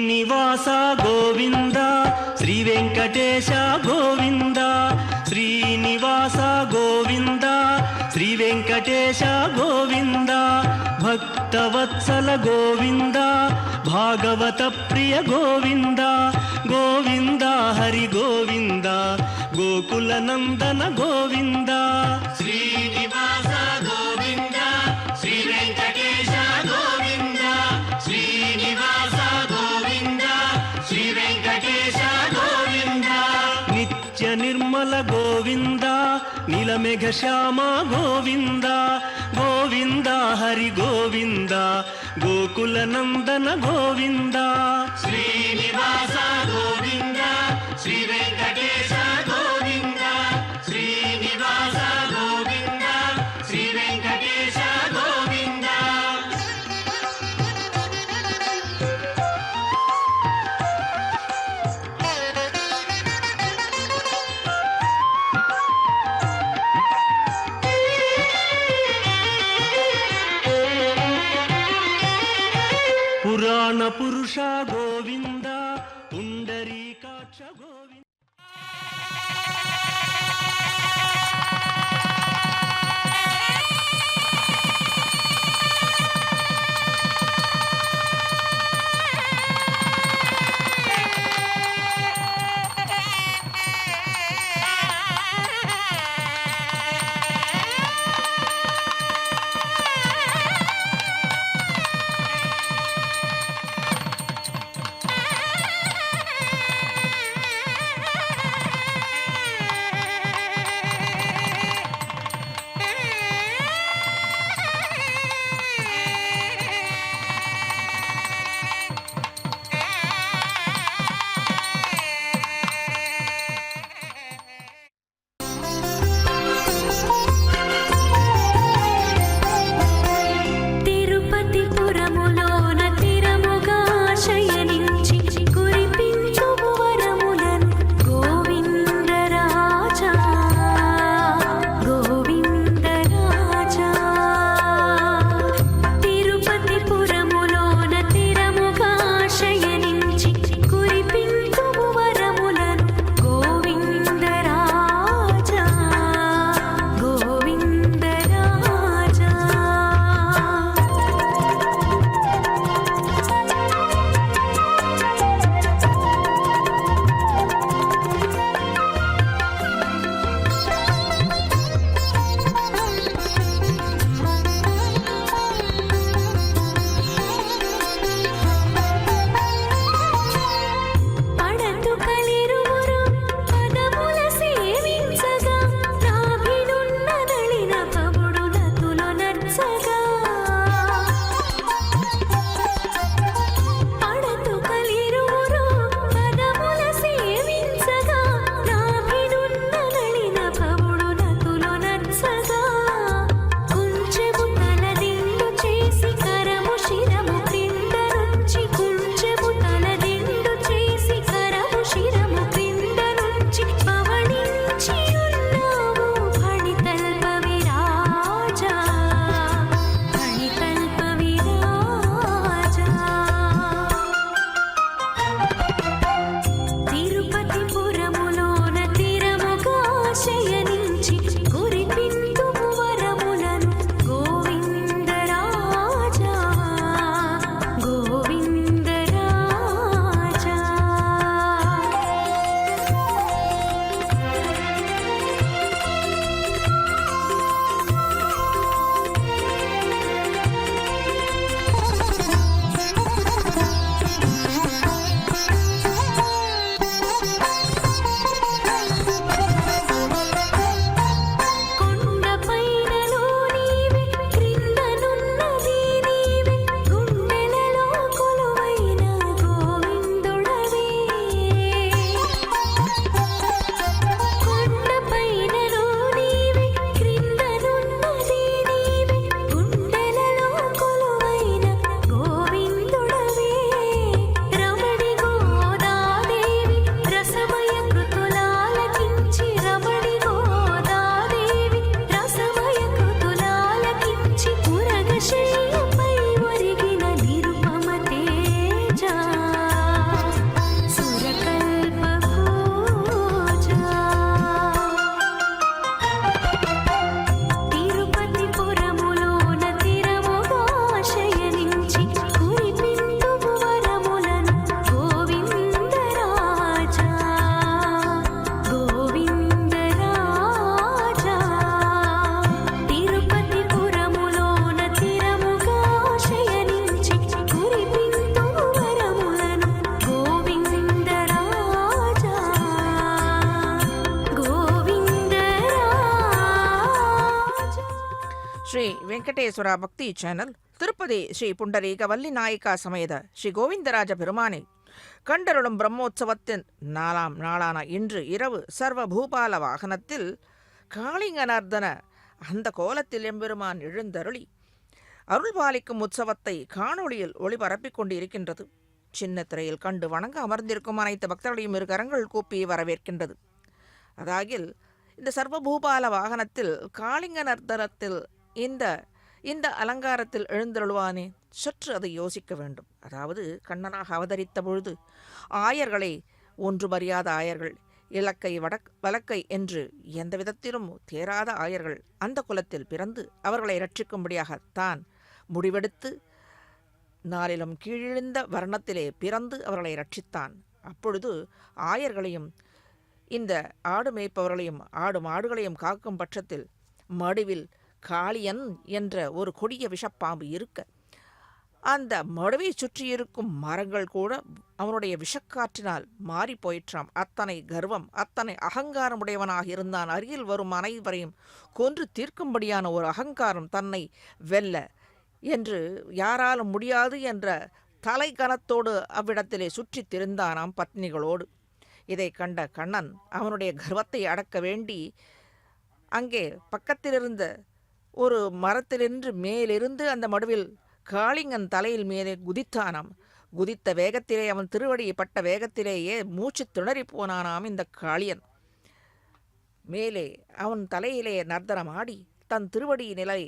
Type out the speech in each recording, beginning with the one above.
శ్రీనివాస గోవింద శ్రీ వెంకటేశ గోవింద శ్రీనివాస గోవింద శ్రీ వెంకటేశ గోవింద భక్తవత్సల గోవింద భాగవత ప్రియ గోవింద గోవింద హరి గోవింద గోకుల నందన గోవింద శ్రీనివాస గోవింద శ్రీ వెంకటేశ గోవింద శ్రీనివాస గోవింద శ్రీ వెంకటేశ గోవింద నిత్య నిర్మల గోవింద నీలమేఘ శ్యామ గోవింద గోవింద హరి గోవింద గోకుల నందన గోవింద శ్రీనివాస గోవింద శ్రీ వెంకటేశ గోవింద శ్రీనివాస గోవింద శ్రీ వెంకటేశ గోవింద పురాణ పురుష గోవింద పుండరీకాక్ష గోవింద வெங்கடேஸ்வரா பக்தி சேனல் திருப்பதி ஸ்ரீ புண்டரீக வள்ளி நாயிகா சமேத ஸ்ரீ கோவிந்தராஜ பெருமானை கண்டருளும் பிரம்மோற்சவத்தின் 4ஆம் நாளான இன்று இரவு சர்வ பூபால வாகனத்தில் காளிங்கநர்தன அந்த கோலத்தில் எம்பெருமான் எழுந்தருளி அருள்பாலிக்கும் உற்சவத்தை காணொளியில் ஒளிபரப்பிக் கொண்டிருக்கின்றது. சின்ன திரையில் கண்டு வணங்க அமர்ந்திருக்கும் அனைத்து பக்தர்களையும் இரு கரங்கள் கூப்பி வரவேற்கின்றது. அதாகில் இந்த சர்வபூபால வாகனத்தில் காளிங்கநர்தனத்தில் இந்த அலங்காரத்தில் எழுந்தருள்வானே, சற்று அதை யோசிக்க வேண்டும். அதாவது கண்ணனாக அவதரித்த பொழுது ஆயர்களை ஒன்றுமறியாத ஆயர்கள், இலக்கை வழக்கை என்று எந்த விதத்திலும் தேராத ஆயர்கள் அந்த குலத்தில் பிறந்து அவர்களை இரட்சிக்கும்படியாகத்தான் முடிவெடுத்து நாளிலும் கீழிழுந்த வர்ணத்திலே பிறந்து அவர்களை ரட்சித்தான். அப்பொழுது ஆயர்களையும் இந்த ஆடு மேய்ப்பவர்களையும் ஆடு மாடுகளையும் காக்கும் பட்சத்தில் மடுவில் காளியன் என்ற ஒரு கொடிய விஷப்பாம்பு இருக்க அந்த மடுவை சுற்றியிருக்கும் மரங்கள் கூட அவனுடைய விஷக்காற்றினால் மாறி போயிற்றாம். அத்தனை கர்வம், அத்தனை அகங்காரமுடையவனாக இருந்தான். அருகில் வரும் அனைவரையும் கொன்று தீர்க்கும்படியான ஒரு அகங்காரம் தன்னை வெல்ல என்று யாராலும் முடியாது என்ற தலைகனத்தோடு அவ்விடத்திலே சுற்றி திரிந்தானாம் பத்னிகளோடு. இதை கண்ட கண்ணன் அவனுடைய கர்வத்தை அடக்க வேண்டி அங்கே பக்கத்திலிருந்த ஒரு மரத்திலிருந்து மேலிருந்து அந்த மடுவில் காளிங்கன் தலையில் மேலே குதித்தானாம். குதித்த வேகத்திலே அவன் திருவடியை பட்ட வேகத்திலேயே மூச்சு திணறி போனானாம் இந்த காளியன். மேலே அவன் தலையிலே நர்த்தனமாடி தன் திருவடி நிலை,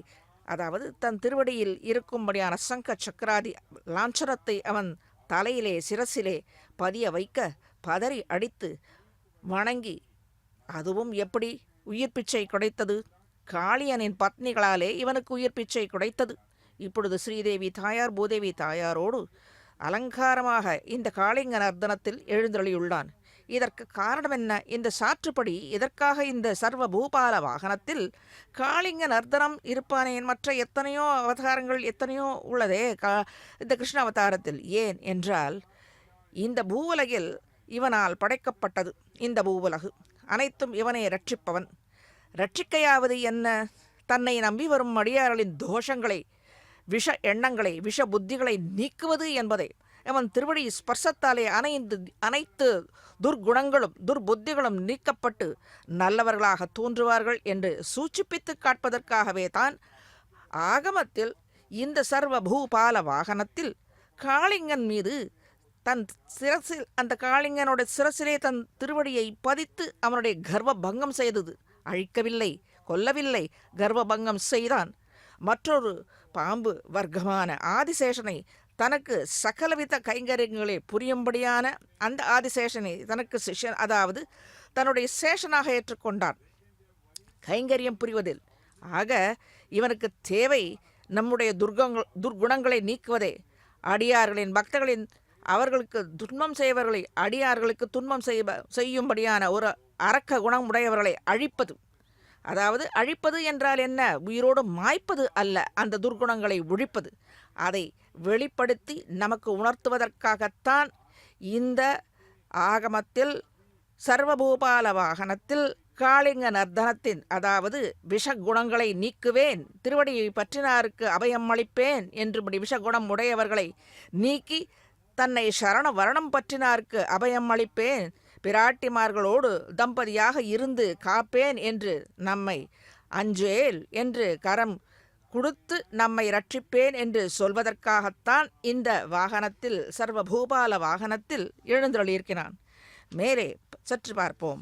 அதாவது தன் திருவடியில் இருக்கும்படியான சங்க சக்கராதி லாஞ்சனத்தை அவன் தலையிலே சிரசிலே பதிய வைக்க பதறி அடித்து வணங்கி, அதுவும் எப்படி உயிர் பிச்சை கிடைத்தது? காளியனின் பத்னிகளாலே இவனுக்கு உயிர் பிச்சை கிடைத்தது. இப்பொழுது ஸ்ரீதேவி தாயார் பூதேவி தாயாரோடு அலங்காரமாக இந்த காளிங்க நர்த்தனத்தில் எழுந்தருளியுள்ளான். இதற்கு காரணம் என்ன? இந்த சாற்றுப்படி இதற்காக இந்த சர்வ பூபால வாகனத்தில் காளிங்க நர்த்தனம் இருப்பானேன். மற்ற எத்தனையோ அவதாரங்கள் எத்தனையோ உள்ளதே இந்த கிருஷ்ண அவதாரத்தில். ஏன் என்றால் இந்த பூவுலகில் இவனால் படைக்கப்பட்டது. இந்த பூவுலகு அனைத்தும் இவனை ரட்சிப்பவன். ரட்சிக்கையாவது என்ன? தன்னை நம்பி வரும் அடியார்களின் தோஷங்களை, விஷ எண்ணங்களை, விஷ புத்திகளை நீக்குவது என்பதை அவன் திருவடி ஸ்பர்சத்தாலே அனைத்து துர்குணங்களும் துர்புத்திகளும் நீக்கப்பட்டு நல்லவர்களாக தோன்றுவார்கள் என்று சூச்சிப்பித்து காட்பதற்காகவே தான் ஆகமத்தில் இந்த சர்வ பூபால வாகனத்தில் காளிங்கன் மீது தன் சிரசில், அந்த காளிங்கனோட சிரசிலே தன் திருவடியை பதித்து அவனுடைய கர்வ பங்கம் செய்தது. அழிக்கவில்லை, கொல்லவில்லை, கர்வபங்கம் செய்தான். மற்றொரு பாம்பு வர்க்கமான ஆதிசேஷனை தனக்கு சகலவித கைங்கரியங்களை புரியும்படியான அந்த ஆதிசேஷனை தனக்கு சிஷ்யன், அதாவது தன்னுடைய சேஷனாக ஏற்றுக்கொண்டான் கைங்கரியம் புரிவதில். ஆக இவனுக்கு தேவை நம்முடைய துர்குணங்களை நீக்குவதே. அடியார்களின் பக்தர்களின் அவர்களுக்கு துன்பம் செய்வர்களை, அடியார்களுக்கு துன்பம் செய்யும்படியான ஒரு அரக்க குணம் உடையவர்களை அழிப்பது. அதாவது அழிப்பது என்றால் என்ன? உயிரோடு மாய்ப்பது அல்ல, அந்த துர்குணங்களை ஒழிப்பது. அதை வெளிப்படுத்தி நமக்கு உணர்த்துவதற்காகத்தான் இந்த ஆகமத்தில் சர்வபூபால வாகனத்தில் காளிங்க நர்த்தனத்தின், அதாவது விஷகுணங்களை நீக்குவேன், திருவடியை பற்றினாருக்கு அபயம் அளிப்பேன் என்றுபடி விஷகுணம் உடையவர்களை நீக்கி தன்னை சரண வரணம் பற்றினாருக்கு அபயம் அளிப்பேன், பிராட்டிமார்களோடு தம்பதியாக இருந்து காப்பேன் என்று நம்மை அஞ்சேல் என்று கரம் கொடுத்து நம்மை ரட்சிப்பேன் என்று சொல்வதற்காகத்தான் இந்த வாகனத்தில் சர்வபூபால வாகனத்தில் எழுந்தருளியிருக்கிறான். மேலே சற்று பார்ப்போம்.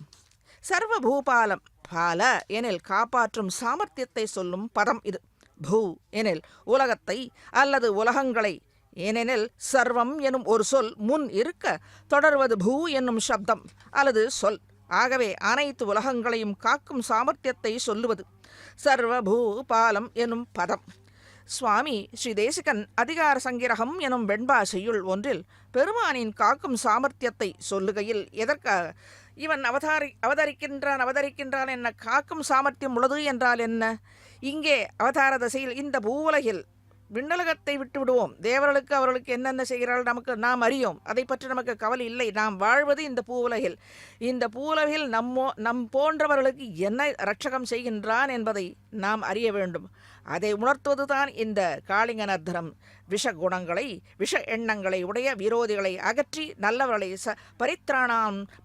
சர்வபூபாலம் பால எனில் காப்பாற்றும் சாமர்த்தியத்தை சொல்லும் பதம் இது. பூ எனில் உலகத்தை அல்லது உலகங்களை, ஏனெனில் சர்வம் எனும் ஒரு சொல் முன் இருக்க தொடர்வது பூ என்னும் சப்தம் அல்லது சொல். ஆகவே அனைத்து உலகங்களையும் காக்கும் சாமர்த்தியத்தை சொல்லுவது சர்வ பூபாலம் எனும் பதம். சுவாமி ஸ்ரீ தேசிகன் அதிகார சங்கிரகம் எனும் வெண்பாசையுள் ஒன்றில் பெருமானின் காக்கும் சாமர்த்தியத்தை சொல்லுகையில் எதற்காக இவன் அவதரிக்கின்றான் என்ன, காக்கும் சாமர்த்தியம் உள்ளது என்றால் என்ன? இங்கே அவதார தசையில் இந்த பூவுலகில் விண்ணலகத்தை விட்டு விடுவோம். தேவர்களுக்கு அவர்களுக்கு என்னென்ன செய்கிறார்கள் நமக்கு நாம் அறியோம். அதை பற்றி நமக்கு கவலை இல்லை. நாம் வாழ்வது இந்த பூவுலகில். இந்த பூவுலகில் நம் போன்றவர்களுக்கு என்ன ரட்சகம் செய்கின்றான் என்பதை நாம் அறிய வேண்டும். அதை உணர்த்துவதுதான் இந்த காளிங்கநத்தனம். விஷ குணங்களை, விஷ எண்ணங்களை உடைய விரோதிகளை அகற்றி நல்லவர்களை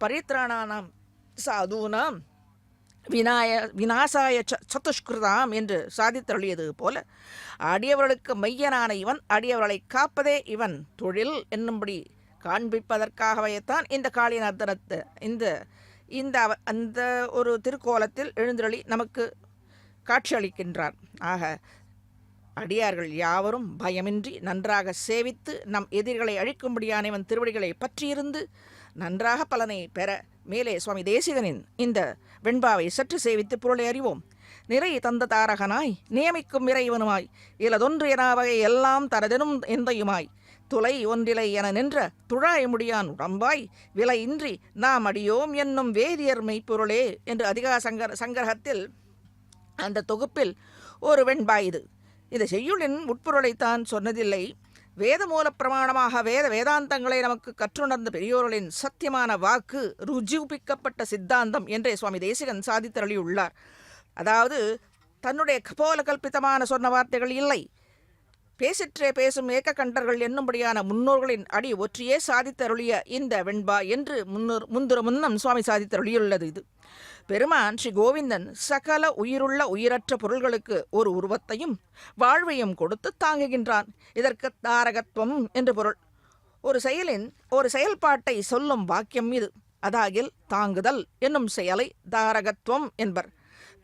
பரித்ராணானாம் சாதுனாம் விநாசாய சதுஷ்கிருதாம் என்று சாதித்தருளியது போல அடியவர்களுக்கு மையனான இவன் அடியவர்களை காப்பதே இவன் தொழில் என்னும்படி காண்பிப்பதற்காகவேத்தான் இந்த காளிநத்தனத்தை இந்த அந்த ஒரு திருக்கோலத்தில் எழுந்தருளி நமக்கு காட்சியளிக்கின்றார். ஆக அடியார்கள் யாவரும் பயமின்றி நன்றாக சேவித்து நம் எதிரிகளை அழிக்கும்படியான இவன் திருவடிகளை பற்றியிருந்து நன்றாக பலனை பெற மேலே சுவாமி தேசிகனின் இந்த வெண்பாவை சற்று சேவித்து பொருளை அறிவோம். நிறை தந்த தாரகனாய் நியமிக்கும் இறைவனுமாய் இலதொன்று என வகை எல்லாம் தரதெனும் எந்தையுமாய் துளை ஒன்றிலை என நின்ற துழாய் முடியான் உடம்பாய் விலை இன்றி நாம் அடியோம் என்னும் வேதியர் மெய்ப்பொருளே என்று அதிகா சங்கரகத்தில் அந்த தொகுப்பில் ஒரு வெண்பா இது. இந்த செய்யுளின் உட்பொருளைத்தான் சொன்னதில்லை. வேத மூல பிரமாணமாக வேதாந்தங்களை நமக்கு கற்றுணர்ந்த பெரியோர்களின் சத்தியமான வாக்கு ருஜூபிக்கப்பட்ட சித்தாந்தம் என்றே சுவாமி தேசிகன் சாதித்தருளியுள்ளார். அதாவது தன்னுடைய கபோல கல்பித்தமான சொன்ன வார்த்தைகள் இல்லை. பேசிற்றே பேசும் ஏக்க கண்டர்கள் என்னும்படியான முன்னோர்களின் அடி ஒற்றியே சாதித்தருளிய இந்த வெண்பா என்று முன்னம் சுவாமி சாதித்தருளியுள்ளது. இது பெருமான் ஸ்ரீ கோவிந்தன் சகல உயிருள்ள உயிரற்ற பொருள்களுக்கு ஒரு உருவத்தையும் வாழ்வையும் கொடுத்து தாங்குகின்றான். இதற்கு தாரகத்துவம் என்று பொருள். ஒரு செயல்பாட்டை சொல்லும் வாக்கியம் இது. அதாகில் தாங்குதல் என்னும் செயலை தாரகத்துவம் என்பர்.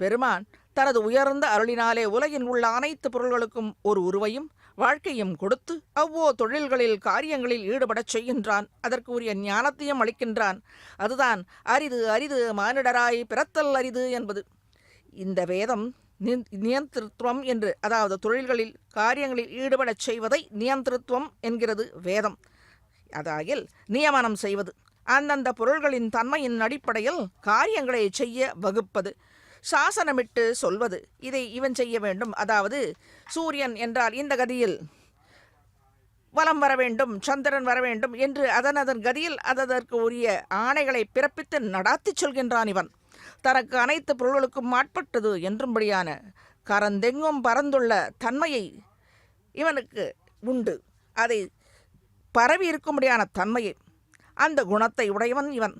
பெருமான் தனது உயர்ந்த அருளினாலே உலகின் உள்ள அனைத்து பொருள்களுக்கும் ஒரு உருவையும் வாழ்க்கையும் கொடுத்து அவ்வோ தொழில்களில் காரியங்களில் ஈடுபடச் செய்கின்றான். அதற்கு உரிய ஞானத்தையும் அளிக்கின்றான். அதுதான் அரிது அரிது மானிடராய் பிறத்தல் அரிது என்பது. இந்த வேதம் நியந்திருத்துவம் என்று, அதாவது தொழில்களில் காரியங்களில் ஈடுபடச் செய்வதை நியந்திருத்துவம் என்கிறது வேதம். அதாகில் நியமனம் செய்வது, அந்தந்த பொருள்களின் தன்மையின் அடிப்படையில் காரியங்களை செய்ய வகுப்பது, சாசனமிட்டு சொல்வது. இதை இவன் செய்ய வேண்டும். அதாவது சூரியன் என்றால் இந்த கதியில் வலம் வர வேண்டும், சந்திரன் வர வேண்டும் என்று அதன் கதியில் அதற்கு உரிய ஆணைகளை பிறப்பித்து நடாத்தி சொல்கின்றான் இவன். தனக்கு அனைத்து பொருள்களுக்கும் மாட்பட்டது என்றும்படியான கரந்தெங்கும் பறந்துள்ள தன்மையை இவனுக்கு உண்டு. அதை பரவி இருக்கும்படியான தன்மையை, அந்த குணத்தை உடையவன் இவன்.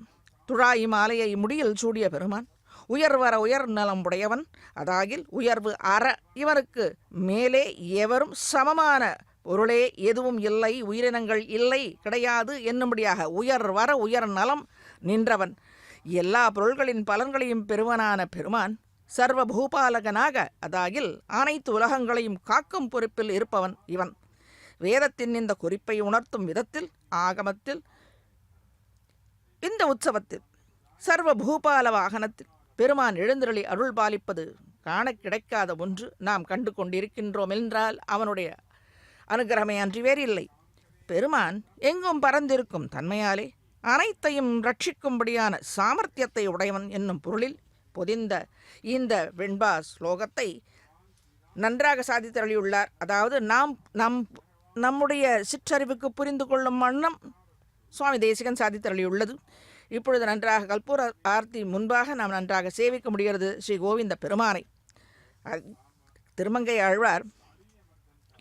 துழாய் மாலையை முடியில் சூடிய பெருமான் உயர்வர உயர் நலம் உடையவன். அதாகில் உயர்வு அற இவனுக்கு மேலே எவரும் சமமான பொருளே எதுவும் இல்லை, உயிரினங்கள் இல்லை, கிடையாது என்னும்படியாக உயர்வர உயர் நலம் நின்றவன். எல்லா பொருள்களின் பலன்களையும் பெறுவனான பெருமான் சர்வ பூபாலகனாக, அதாகில் அனைத்து உலகங்களையும் காக்கும் பொறுப்பில் இருப்பவன் இவன். வேதத்தின் இந்த குறிப்பை உணர்த்தும் விதத்தில் ஆகமத்தில் இந்த உற்சவத்தில் சர்வ பூபால வாகனத்தில் பெருமான் எழுந்தருளி அருள் பாலிப்பது காண கிடைக்காத ஒன்று நாம் கண்டு கொண்டிருக்கின்றோம் என்றால் அவனுடைய அனுகிரகமே அன்றி வேறில்லை. பெருமான் எங்கும் பறந்திருக்கும் தன்மையாலே அனைத்தையும் ரட்சிக்கும்படியான சாமர்த்தியத்தை உடையவன் என்னும் பொருளில் பொதிந்த இந்த வெண்பா ஸ்லோகத்தை நன்றாக சாதித்தருளியுள்ளார். அதாவது நம்முடைய சிற்றறிவுக்கு புரிந்து கொள்ளும் வண்ணம் சுவாமி தேசிகன் சாதித்தருளியுள்ளது. இப்பொழுது நன்றாக கற்பூர ஆர்த்தி முன்பாக நாம் நன்றாக சேவிக்க முடிகிறது ஸ்ரீ கோவிந்த பெருமானை. திருமங்கை ஆழ்வார்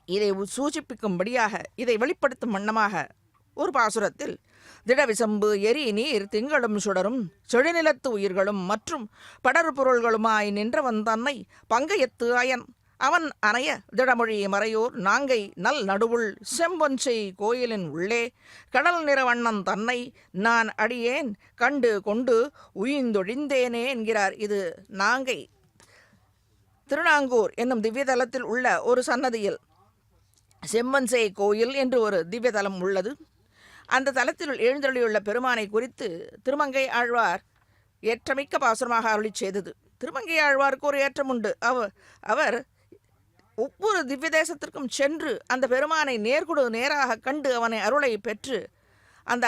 இதை சூச்சிப்பிக்கும்படியாக, இதை வெளிப்படுத்தும் வண்ணமாக ஒரு பாசுரத்தில் திடவிசம்பு எரி நீர் திங்களும் சுடரும் செழுநிலத்து உயிர்களும் மற்றும் படர் பொருள்களுமாய் நின்றவன் தன்னை பங்கையத்து அயன் அவன் அணைய திடமொழி மறையோர் நாங்கை நல் நடுவுள் செம்பொன்சை கோயிலின் உள்ளே கடல் நிறவண்ணன் தன்னை நான் அடியேன் கண்டு கொண்டு உயிர்ந்தொழிந்தேனே என்கிறார். இது நாங்கை திருநாங்கூர் என்னும் திவ்யதலத்தில் உள்ள ஒரு சன்னதியில் செம்பொன்சை கோயில் என்று ஒரு திவ்யதலம் உள்ளது. அந்த தலத்தில் எழுந்தருளியுள்ள பெருமானை குறித்து திருமங்கை ஆழ்வார் ஏற்றமிக்க பாசுரமாக அருளி செய்தது. திருமங்கை ஆழ்வாருக்கு ஒரு ஏற்றம் உண்டு. அவர் ஒவ்வொரு திவ்ய தேசத்திற்கும் சென்று அந்த பெருமானை நேராக கண்டு அவனை அருளை பெற்று அந்த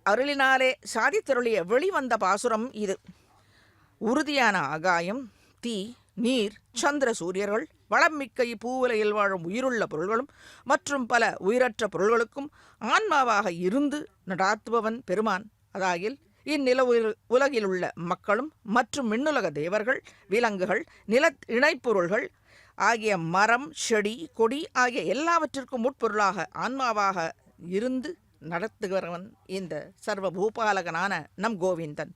அருளினாலே சாதித்தருளிய வெளிவந்த பாசுரம் இது. உறுதியான ஆகாயம், தீ, நீர், சந்திர சூரியர்கள், வளமிக்க இப்பூவுலையில் வாழும் உயிருள்ள பொருள்களும் மற்றும் பல உயிரற்ற பொருள்களுக்கும் ஆன்மாவாக இருந்து நடாத்துபவன் பெருமான். அதாகில் இந்நில உலகிலுள்ள மக்களும் மற்றும் விண்ணுலக தேவர்கள், விலங்குகள், நில இணைப்பொருள்கள் ஆகிய மரம், செடி, கொடி ஆகிய எல்லாவற்றிற்கும் உட்பொருளாக ஆன்மாவாக இருந்து நடத்துகிறவன் இந்த சர்வ பூபாலகனான நம் கோவிந்தன்.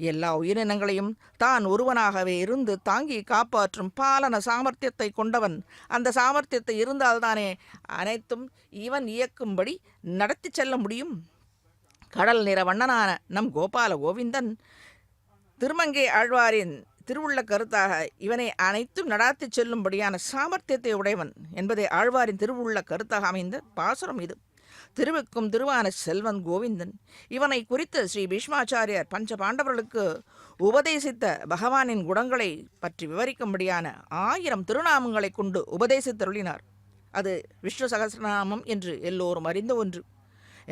எல்லா உயிரினங்களையும் தான் ஒருவனாகவே இருந்து தாங்கி காப்பாற்றும் பாலன சாமர்த்தியத்தை கொண்டவன். அந்த சாமர்த்தியத்தை இருந்தால்தானே அனைத்தும் இவன் இயக்கும்படி நடத்தி செல்ல முடியும். கடல் நிற வண்ணனான நம் கோபால கோவிந்தன் திருமங்கை ஆழ்வாரின் திருவுள்ள கருத்தாக இவனை அனைத்தும் நடாத்தி செல்லும்படியான சாமர்த்தியத்தை உடையவன் என்பதை ஆழ்வாரின் திருவுள்ள கருத்தாக அமைந்த பாசுரம் இது. திருவுக்கும் திருவான செல்வன் கோவிந்தன். இவனை குறித்து ஸ்ரீ பீஷ்மாச்சாரியர் பஞ்ச பாண்டவர்களுக்கு உபதேசித்த பகவானின் குணங்களை பற்றி விவரிக்கும்படியான 1000 திருநாமங்களை கொண்டு உபதேசித்தருளினார். அது விஷ்ணு சகஸ்ரநாமம் என்று எல்லோரும் அறிந்த ஒன்று.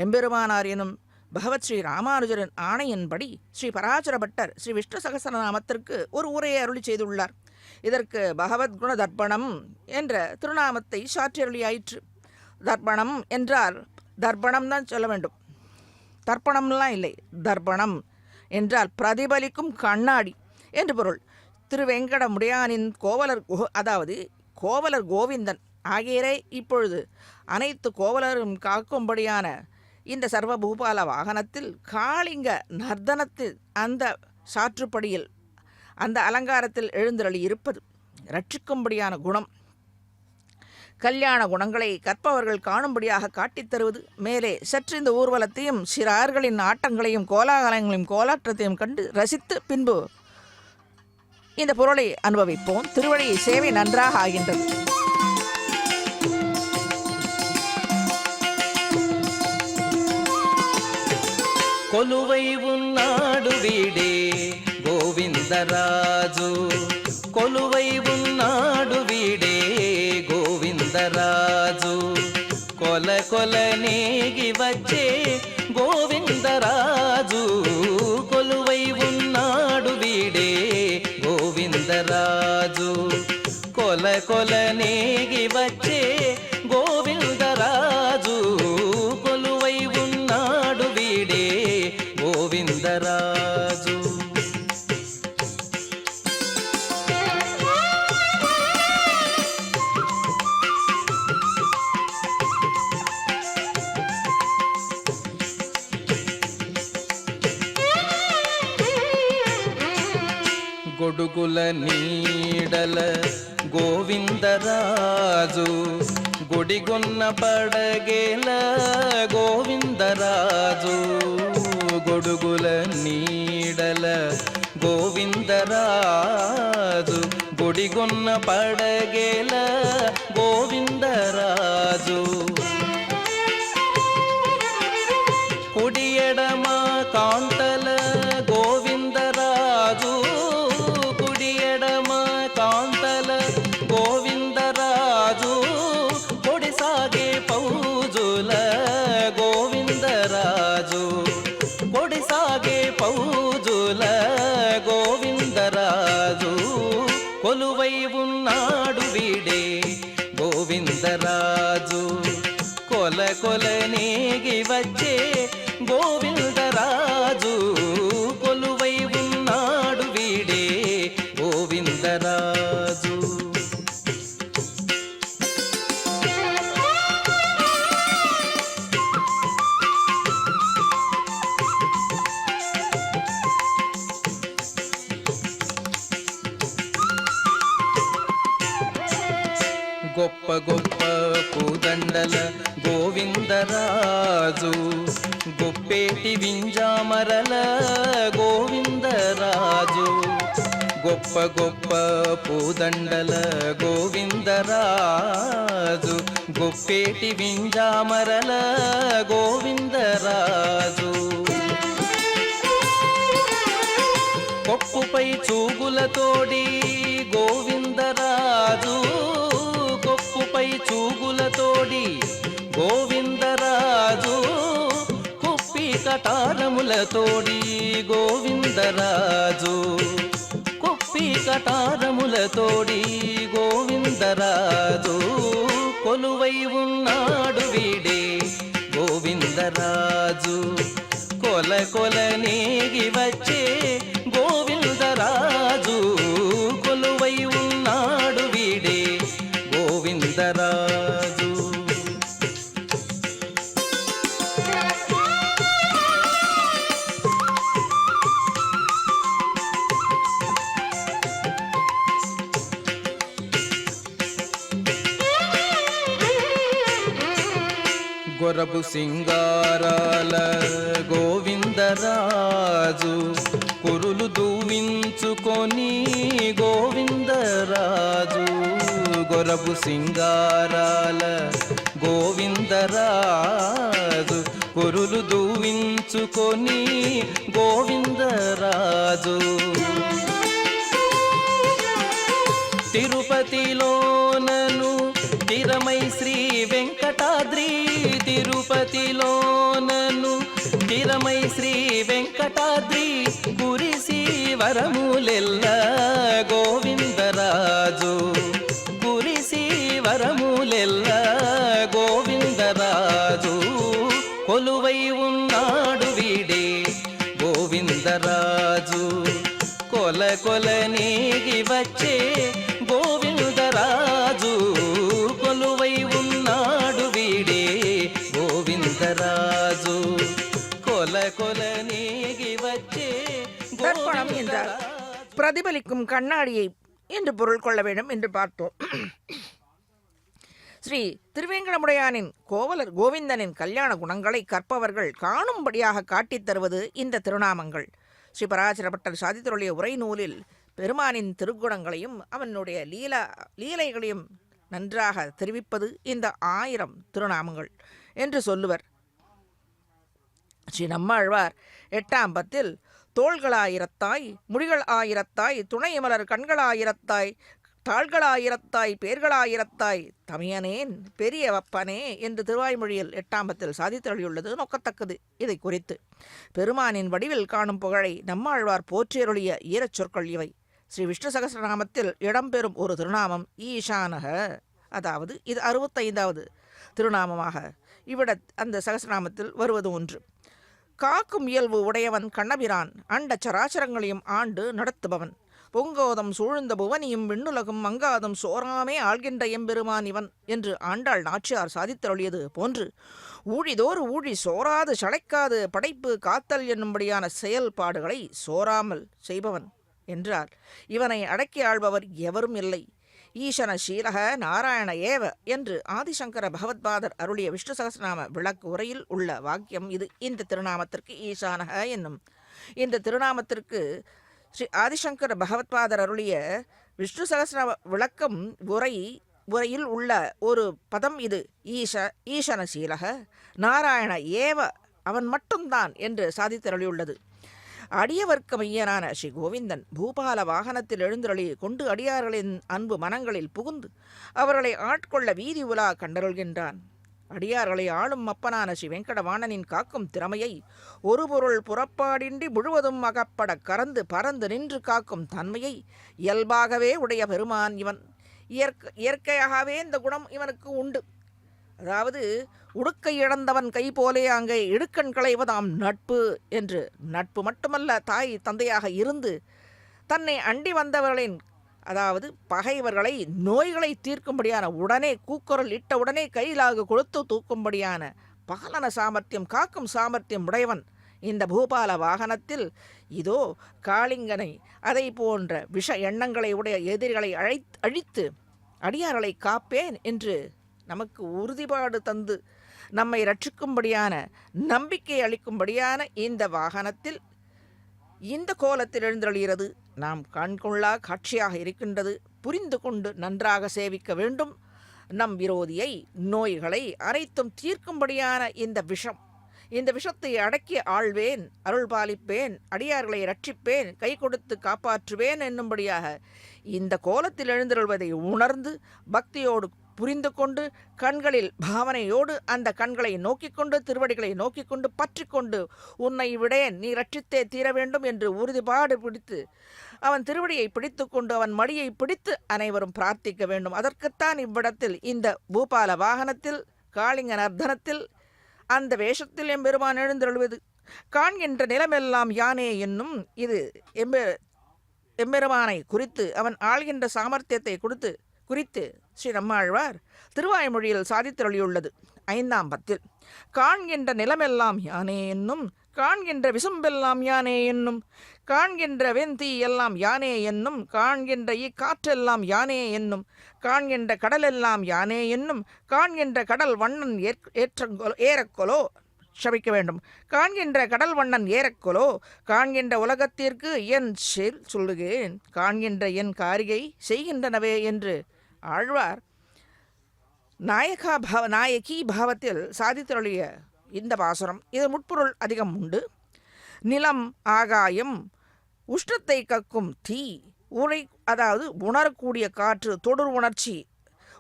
எம்பெருமானார் எனும் பகவத் ஸ்ரீ ராமானுஜரின் ஆணையின்படி ஸ்ரீ பராசர பட்டர் ஸ்ரீ விஷ்ணு சகஸ்ரநாமத்திற்கு ஒரு உரையை அருளி செய்துள்ளார். இதற்கு பகவத்குண தர்ப்பணம் என்ற திருநாமத்தை சாற்றியருளியாயிற்று. தர்ப்பணம் என்றால் தர்ப்பணம் தான் சொல்ல வேண்டும், தர்ப்பணம்லாம் இல்லை. தர்ப்பணம் என்றால் பிரதிபலிக்கும் கண்ணாடி என்று பொருள். திருவெங்கடமுடையானின் கோவலர் அதாவது கோவலர் கோவிந்தன் ஆகியரை இப்பொழுது அனைத்து கோவலரும் காக்கும்படியான இந்த சர்வபூபால வாகனத்தில் காளிங்க நர்தனத்தில் அந்த சாற்றுப்படியில் அந்த அலங்காரத்தில் எழுந்தருளி இருப்பது ரட்சிக்கும்படியான குணம். கல்யாண குணங்களை கற்பவர்கள் காணும்படியாக காட்டித் தருவது. மேலே சற்று இந்த ஊர்வலத்தையும் சிறார்களின் ஆட்டங்களையும் கோலாகலங்களையும் கோலாட்டத்தையும் கண்டு ரசித்து பின்பு இந்த பொருளை அனுபவிப்போம். திருவடி சேவை நன்றாக ஆகின்றது. కొలువై ఉన్నాడు వీడే గోవిందరాజు, కొలువై ఉన్నాడు వీడే గోవిందరాజు, కొల కొల నేగి వచ్చే గోవిందరాజు, కొలువై ఉన్నాడు వీడే గోవిందరాజు, కొల కొల నేగి వచ్చే గోవిందరాజు, కొలువై ఉన్నాడు వీడే గోవిందరాజు. గొడుగుల నీడల గోవిందరాజు, గుడిగొన్న పడగేల గోవిందరాజు, గొడుగుల నీడల గోవిందరాజు, గుడిగొన్న పడగేల గోవిందరాజు, కుడి ఎడమ కాంతల గోవిందరాజు, కుడి ఎడమ కాంతల గోవిందరాజు, కొడిసాగే పౌజుల గోవిందరాజు, కొడిసాగే పౌజుల గోవిందరాజు, కొలువై ఉన్నాడు వీడే గోవిందరాజు, కొల కొల నేగి వచ్చే గోవిందరాజు, కొలువై ఉన్నాడు వీడే గోవిందరాజు. గొప్ప గొప్ప పూదండల గోవిందరాజు, గొప్పేటి వింజామరల గోవిందరాజు, గొప్ప గొప్ప పూదండల గోవిందరాజు, గొప్పేటి వింజామరల గోవిందరాజు, కొప్పుపై చూగులతోడి గోవిందరాజు, కొప్పుపై చూగులతోడి గోవిందరాజు, కుప్పి కటారములతోడి గోవిందరాజు, కుప్పి కుప్పి కటారములతోడి గోవిందరాజు కొలువై ఉన్నాడు వీడే గోవిందరాజు కొల కొల నేగి వచ్చే గోవిందరాజు కొలువై ఉన్నాడు వీడే గోవిందరాజు గొరబు సింగారాల గోవిందరాజు కురులు దూవించుకొని గోవిందరాజు గొరబు సింగారాల గోవిందరాజు కురులు దూవించుకొని గోవిందరాజు తిరుపతిలోనను తిరమై శ్రీ వెంకటాద్రి తిరుపతిలోనను తిరమై శ్రీ వెంకటాద్రి కురిసి వరములెల్ల గోవిందరాజు కురిసి వరములెల్ల గోవిందరాజు కొలువై ఉన్నాడు వీడే గోవిందరాజు కొల కొల నేగి వచ్చే గోవిందరాజు కొలువై ఉన్నాడు వీడే గోవిందరాజు కొల కొల నేగి వచ్చే தர்ப்பணம் என்றால் பிரதிபலிக்கும் கண்ணாடியை என்று பொருள் கொள்ள வேண்டும் என்று பார்த்தோம். ஸ்ரீ திருவேங்கடமுடையானின் கோவலர் கோவிந்தனின் கல்யாண குணங்களை கற்பவர்கள் காணும்படியாக காட்டித் தருவது இந்த திருநாமங்கள். ஸ்ரீ பராசரப்பட்டர் சாதித்தருடைய உரை நூலில் பெருமானின் திருக்குணங்களையும் அவனுடைய லீலைகளையும் நன்றாக தெரிவிப்பது இந்த 1000 திருநாமங்கள் என்று சொல்லுவர். ஸ்ரீ நம்மாழ்வார் 8ஆம் பத்தில் தோள்களாயிரத்தாய் முடிகள் ஆயிரத்தாய் துணைமலர் கண்களாயிரத்தாய் தாள்களாயிரத்தாய் பேர்களாயிரத்தாய் தமையனேன் பெரிய வப்பனே என்று திருவாய்மொழியில் 8ஆம் பத்தில் சாதித்தருளியுள்ளது நோக்கத்தக்கது. இதை குறித்து பெருமானின் வடிவில் காணும் புகழை நம்மாழ்வார் போற்றியருளிய ஈரச் சொற்கள் இவை. ஸ்ரீ விஷ்ணு சகஸ்ரநாமத்தில் இடம்பெறும் ஒரு திருநாமம் ஈசானக, அதாவது இது 65வது திருநாமமாக இவ்விட அந்த சகஸ்ரநாமத்தில் வருவது ஒன்று. காக்கும் இயல்பு உடையவன் கண்ணபிரான், அண்ட சராச்சரங்களையும் ஆண்டு நடத்துபவன், பொங்கோதம் சூழ்ந்த புவனியும் விண்ணுலகும் மங்காதம் சோராமே ஆள்கின்ற எம்பெருமான் இவன் என்று ஆண்டாள் நாச்சியார் சாதித்தருளியது போன்று ஊழிதோறு ஊழி சோராது சளைக்காது படைப்பு காத்தல் என்னும்படியான செயல்பாடுகளை சோராமல் செய்பவன் என்றார். இவனை அடக்கி ஆள்பவர் எவரும் இல்லை. ஈசன சீலக நாராயண ஏவ என்று ஆதிசங்கர பகவத்பாதர் அருளிய விஷ்ணு சகஸ்ரநாம விளக்கு உரையில் உள்ள வாக்கியம் இது. இந்த திருநாமத்திற்கு ஈசானக என்னும் இந்த திருநாமத்திற்கு ஸ்ரீ ஆதிசங்கர பகவத்பாதர் அருளிய விஷ்ணு சகஸ்ரநாம விளக்கம் உரையில் உள்ள ஒரு பதம் இது. ஈசன சீலக நாராயண ஏவ, அவன் மட்டும்தான் என்று சாதித்தருளியுள்ளது. அடியவர்க்க மையனான ஸ்ரீ கோவிந்தன் பூபால வாகனத்தில் எழுந்தருளி கொண்டு அடியார்களின் அன்பு மனங்களில் புகுந்து அவர்களை ஆட்கொள்ள வீதி உலா கண்டருள்கின்றான். அடியார்களை ஆளும் அப்பனான ஸ்ரீ வெங்கடவாணனின் காக்கும் திறமையை ஒரு பொருள் புறப்பாடின்றி முழுவதும் அகப்பட கறந்து பறந்து நின்று காக்கும் தன்மையை இயல்பாகவே உடைய பெருமான் இவன். இயற்கையாகவே இந்த குணம் இவனுக்கு உண்டு. அதாவது உடுக்கை இழந்தவன் கை போலே அங்கே இடுக்கண் களைவதாம் நட்பு என்று. நட்பு மட்டுமல்ல, தாய் தந்தையாக இருந்து தன்னை அண்டி வந்தவர்களின், அதாவது பகைவர்களை நோய்களை தீர்க்கும்படியான உடனே கூக்குரல் இட்ட உடனே கையிலாக கொடுத்து தூக்கும்படியான பாலன சாமர்த்தியம் காக்கும் சாமர்த்தியம் உடையவன் இந்த பூபால வாகனத்தில். இதோ காளிங்கனை அதை போன்ற விஷ எண்ணங்களை உடைய எதிரிகளை அழித்து அடியார்களை காப்பேன் என்று நமக்கு உறுதிப்பாடு தந்து நம்மை ரட்சிக்கும்படியான நம்பிக்கை அளிக்கும்படியான இந்த வாகனத்தில் இந்த கோலத்தில் எழுந்தருளிகிறது. நாம் கண்கொள்ளா காட்சியாக இருக்கின்றது. புரிந்து கொண்டு நன்றாக சேவிக்க வேண்டும். நம் விரோதியை நோய்களை அனைத்தும் தீர்க்கும்படியான இந்த விஷத்தை அடக்கி ஆள்வேன், அருள் பாலிப்பேன், அடியார்களை ரட்சிப்பேன், கை கொடுத்து காப்பாற்றுவேன் என்னும்படியாக இந்த கோலத்தில் எழுந்தருள்வதை உணர்ந்து பக்தியோடு புரிந்து கொண்டு கண்களில் பாவனையோடு அந்த கண்களை நோக்கிக்கொண்டு திருவடிகளை நோக்கிக்கொண்டு பற்றி கொண்டு உன்னை விடேன், நீ ரட்சித்தே தீர வேண்டும் என்று உறுதிப்பாடு பிடித்து அவன் திருவடியை பிடித்துக்கொண்டு அவன் மடியை பிடித்து அனைவரும் பிரார்த்திக்க வேண்டும். அதற்குத்தான் இவ்விடத்தில் இந்த பூபால வாகனத்தில் காளிங்க நர்த்தனத்தில் அந்த வேஷத்தில் எம்பெருமான் எழுந்தருள்வது. காண்கின்ற நிலமெல்லாம் யானே என்னும் இது எம்பெருமானை குறித்து அவன் ஆள்கின்ற சாமர்த்தியத்தை குறித்து ஸ்ரீ நம்மாழ்வார் திருவாய்மொழியில் சாதித்தருளியுள்ளது. 5ஆம் பத்தில் காண்கின்ற நிலமெல்லாம் யானே என்னும், காண்கின்ற விசும்பெல்லாம் யானே என்னும், காண்கின்ற வெந்தி எல்லாம் யானே என்னும், காண்கின்ற இக்காற்றெல்லாம் யானே என்னும், காண்கின்ற கடலெல்லாம் யானே என்னும், காண்கின்ற கடல் வண்ணன் ஏறக்கொலோ ஷபிக்க வேண்டும், காண்கின்ற கடல் வண்ணன் ஏறக்கொலோ, காண்கின்ற உலகத்திற்கு என் சொல்லுகிறேன், காண்கின்ற என் காரிகை செய்கின்றனவே என்று ஆழ்வார் நாயகி பாவத்தில் சாதித்தருளிய இந்த பாசுரம். இது முட்பொருள் அதிகம் உண்டு. நிலம், ஆகாயம், உஷ்ணத்தை கக்கும் தீ, அதாவது உணரக்கூடிய காற்று, தொடர் உணர்ச்சி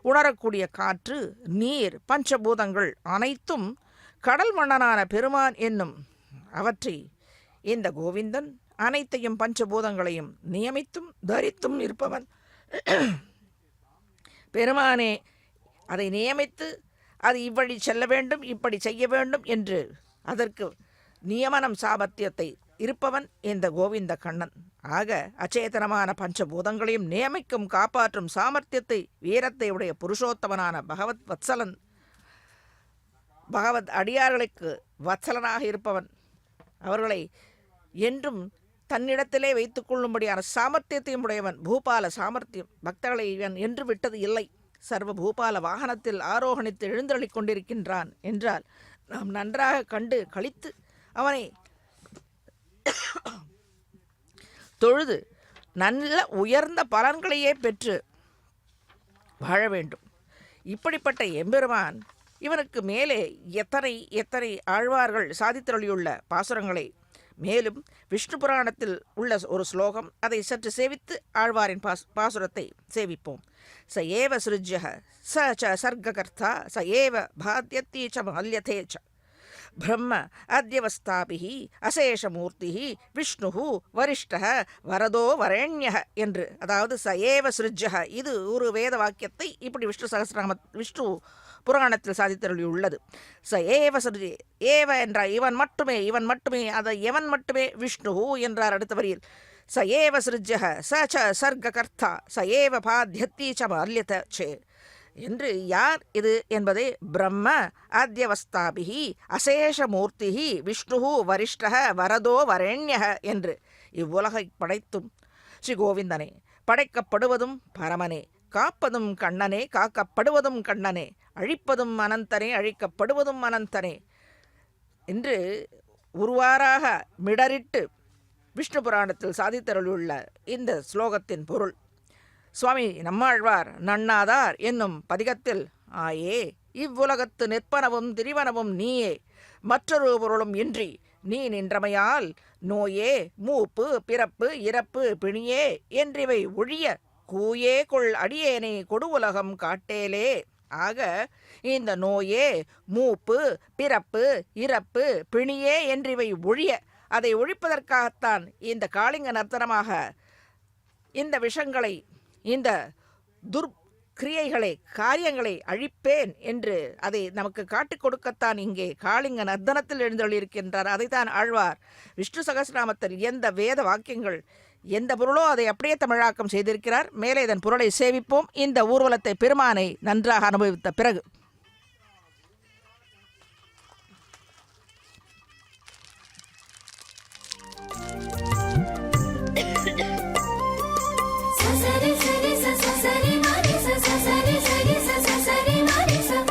உணரக்கூடிய காற்று, நீர், பஞ்சபூதங்கள் அனைத்தும் கடல் மன்னனான பெருமான் என்னும் அவற்றை இந்த கோவிந்தன் அனைத்தையும் பஞ்சபூதங்களையும் நியமித்தும் தரித்தும் இருப்பவன். பெருமானே அதை நியமித்து அது இவ்வழி செல்ல வேண்டும், இப்படி செய்ய வேண்டும் என்று அதற்கு நியமனம் சாமர்த்தியத்தை இருப்பவன் இந்த கோவிந்த கண்ணன். ஆக அச்சேதனமான பஞ்சபூதங்களையும் நியமிக்கும் காப்பாற்றும் சாமர்த்தியத்தை வீரத்தை உடைய புருஷோத்தமனான பகவத் வத்சலன், பகவத் அடியார்களுக்கு வத்சலனாக இருப்பவன். அவர்களை என்றும் தன்னிடத்திலே வைத்துக் கொள்ளும்படியான சாமர்த்தியத்தையும் உடையவன். பூபால சாமர்த்தியம் பக்தர்களை இவன் என்று விட்டது இல்லை. சர்வ பூபால வாகனத்தில் ஆரோகணித்து எழுந்தருளிக் கொண்டிருக்கின்றான் என்றால் நாம் நன்றாக கண்டு கழித்து அவனை தொழுது நல்ல உயர்ந்த பலன்களையே பெற்று வாழ வேண்டும். இப்படிப்பட்ட எம்பெருமான் இவனுக்கு மேலே எத்தனை ஆழ்வார்கள் சாதித்தருளியுள்ள பாசுரங்களை, மேலும் விஷ்ணு புராணத்தில் உள்ள ஒரு ஸ்லோகம், அதை சற்று சேவித்து ஆழ்வாரின் பாசுரத்தை சேவிப்போம். ச ஏவ சிருஜ்யः ச ச சர்க்ககர்த்தா ச ஏவ பாத்யத்தி ச மல்யதே ச பிரம்ம அத்யவஸ்தாபிஹ அசேஷமூர்த்திஹ விஷ்ணுஹு வரிஷ்டஹ வரதோ வரேண்யஹ என்று. அதாவது ச ஏவ சிருஜ்யः, இது ஒரு வேத வாக்கியத்தை இப்படி விஷ்ணு புராணத்தில் சாதித்தருளியுள்ளது. ச ஏவ சிருஜ்ய, ஏவ என்றார் இவன் மட்டுமே, அதை எவன் மட்டுமே, விஷ்ணு என்றார் அடுத்த வரியில். ச ஏவ சிருஜ்யः ச ச சர்க்ககர்த்தா ச ஏவ பாத்யத்தி ச மல்யதே ச என்று. யார் இது என்பதை பிரம்ம அத்யவஸ்தாபிஹி அசேஷமூர்த்திஹி விஷ்ணு வரிஷ்டஹ வரதோ வரேண்யஹ என்று இவ்வுலகை படைத்தும் ஸ்ரீ கோவிந்தனே, படைக்கப்படுவதும் பரமனே, காப்பதும் கண்ணனே, காக்கப்படுவதும் கண்ணனே, அழிப்பதும் அனந்தனே, அழிக்கப்படுவதும் அனந்தனே என்று ஒருவாறாக மிடரிட்டு விஷ்ணு புராணத்தில் சாதித்தருளுள்ள இந்த ஸ்லோகத்தின் பொருள். சுவாமி நம்மாழ்வார் நன்னாதார் என்னும் பதிகத்தில் ஆயே இவ்வுலகத்து நிற்பனவும் திரிவனவும் நீயே, மற்றொரு பொருளும் இன்றி நீ நின்றமையால் நோயே மூப்பு பிறப்பு இறப்பு பிணியே என்றிவை ஒழிய கூயே கொள் அடியேனை கொடுவுலகம் காட்டேலே. ஆக இந்த நோயே மூப்பு பிறப்பு இறப்பு பிணியே என்றிவை ஒழிய, அதை ஒழிப்பதற்காகத்தான் இந்த காளிங்க நர்த்தனமாக இந்த விஷங்களை, இந்த துர்க்கிரியைகளை, காரியங்களை அழிப்பேன் என்று அதை நமக்கு காட்டிக் கொடுக்கத்தான் இங்கே காளிங்க நர்த்தனத்தில் எழுந்தருளியிருக்கின்றார். அதைத்தான் ஆழ்வார் விஷ்ணு சகஸ்ரநாமத்தில் எந்த வேத வாக்கியங்கள் எந்த பொருளோ அதை அப்படியே தமிழாக்கம் செய்திருக்கிறார். மேலே இதன் பொருளை சேவிப்போம். இந்த ஊர்வலத்தை பெருமானை நன்றாக அனுபவித்த பிறகு.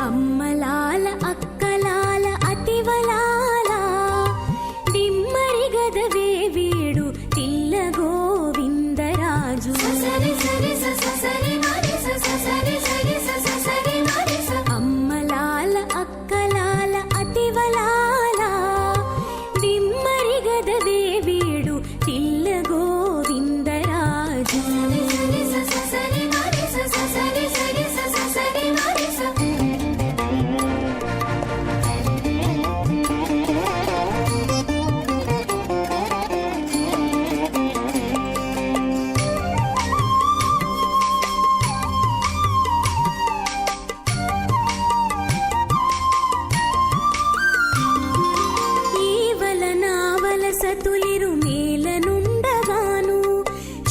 అమ్మలాల అక్కలాల అతివలాల దిమ్మరిగదవే వీడు తిల్ల గోవిందరాజు. వలసతులిరు మేలనుండగాను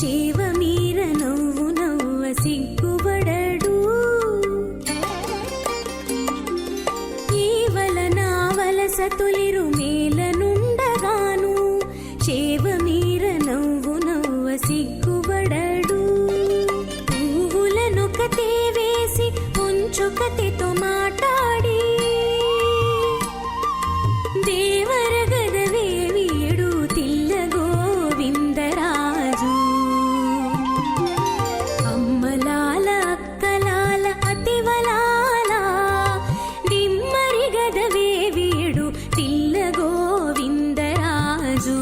చేవ మీర నవ్వు నవ్వ సిగ్గుబడడు ఈవలన వలసతులిరు మేలనుండగాను చేవ మీర నవ్వు నవ్వ సిగ్గుబడడు పువ్వులనొకతే వేసి ఉంచొకతితో మాట్లాడి దేవర గదవే వీడు తిల్ల గోవిందరాజు అమ్మలాల అక్కలాల అతివలాల దిమ్మరి గదవే వీడు తిల్ల గోవిందరాజు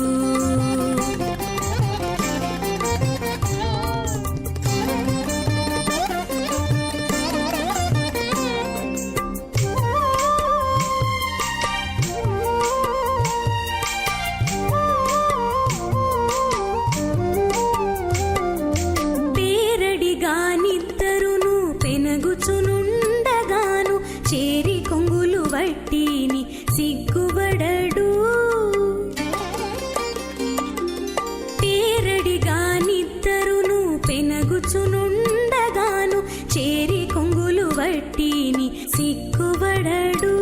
పేరడిగానిద్దరును పెనగుచునుండగాను చేరి కొంగులు వట్టిని సిగ్గుబడడు పేరడిగానిద్దరును పెనగుచునుండగాను చేరి కొంగులు వట్టిని సిగ్గుబడడు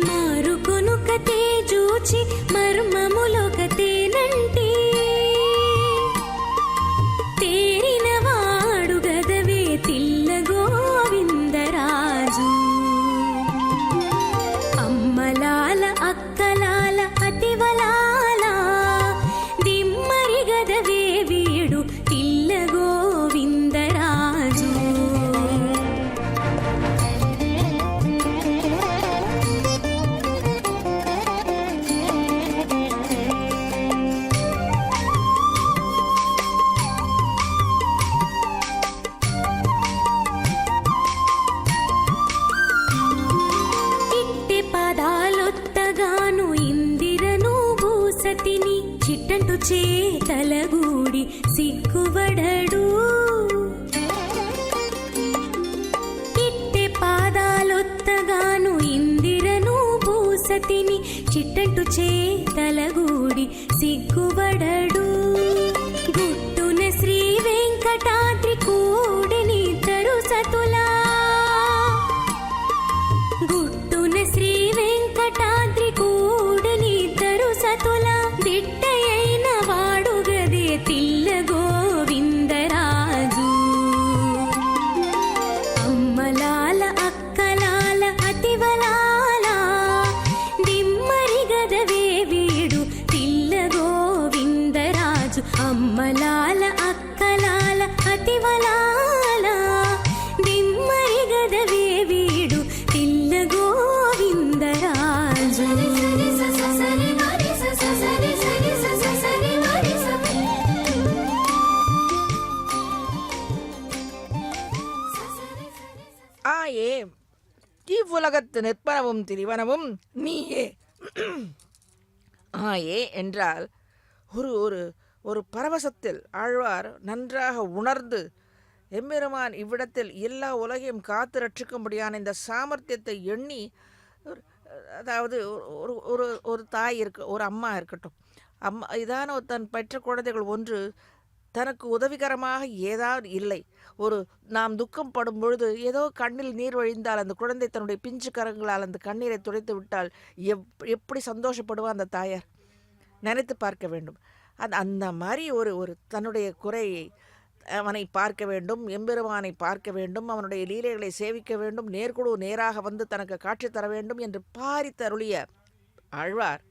మారుకొనుకతే జూచి మర్మములొకతేనంటి తేరిన వాడు గదవే తిల్ల గోవిందరాజు అమ్మలాల అక్కలాల అతివలాల దిమ్మరి గదవే వీడు తిల్ల గోవిందరాజు ఇట్టె పాదాలొత్తగాను ఇందిరను భూసతిని చిట్టంటు చేతలగూడి సిగ్గుబడడు ఇట్టె పాదాలొత్తగాను ఇందిరను భూసతిని చిట్టంటు చేతలగూడి సిగ్గుబడడు గుట్టున శ్రీ వెంకటాద్రి కూడినిద్దరు సతులా గుట్టున శ్రీ వెంకటాద్రి కూడినిద్దరు సతుల దిట్టయైన వాడు గదే తిల్ల గోవిందరాజు అమ్మలాల అక్కలాల అతివలాల దిమ్మరి గదవే వీడు తిల్ల గోవిందరాజు అమ్మలాల అక్కలాల అతివలాల దిమ్మరి గదవే వీడు తిల్ల గోవిందరాజు ஆயே இவ்வுலகத்து நிற்பனவும் திரிவனவும் நீயே ஆயே என்றால் ஒரு ஒரு ஒரு பரவசத்தில் ஆழ்வார் நன்றாக உணர்ந்து எம்பெருமான் இவ்விடத்தில் எல்லா உலகையும் காத்து ரட்சிக்கும்படியான இந்த சாமர்த்தியத்தை எண்ணி அதாவது ஒரு ஒரு ஒரு தாய் இருக்கு, ஒரு அம்மா இருக்கட்டும், அம்மா இதான தன் பெற்ற குழந்தைகள் ஒன்று தனக்கு உதவிகரமாக ஏதாவது இல்லை, ஒரு நாம் துக்கம் படும் பொழுது ஏதோ கண்ணில் நீர் வழிந்தால் அந்த குழந்தை தன்னுடைய பிஞ்சு கரங்களால் அந்த கண்ணீரை துடைத்து விட்டால் எப்படி சந்தோஷப்படுவா அந்த தாயார், நினைத்து பார்க்க வேண்டும். அந்த மாதிரி ஒரு ஒரு தன்னுடைய குறையை அவனை பார்க்க வேண்டும், எம்பெருமானை பார்க்க வேண்டும், அவனுடைய லீலைகளை சேவிக்க வேண்டும், நேர்குழு நேராக வந்து தனக்கு காட்சி தர வேண்டும் என்று பாரித்தருளிய ஆழ்வார்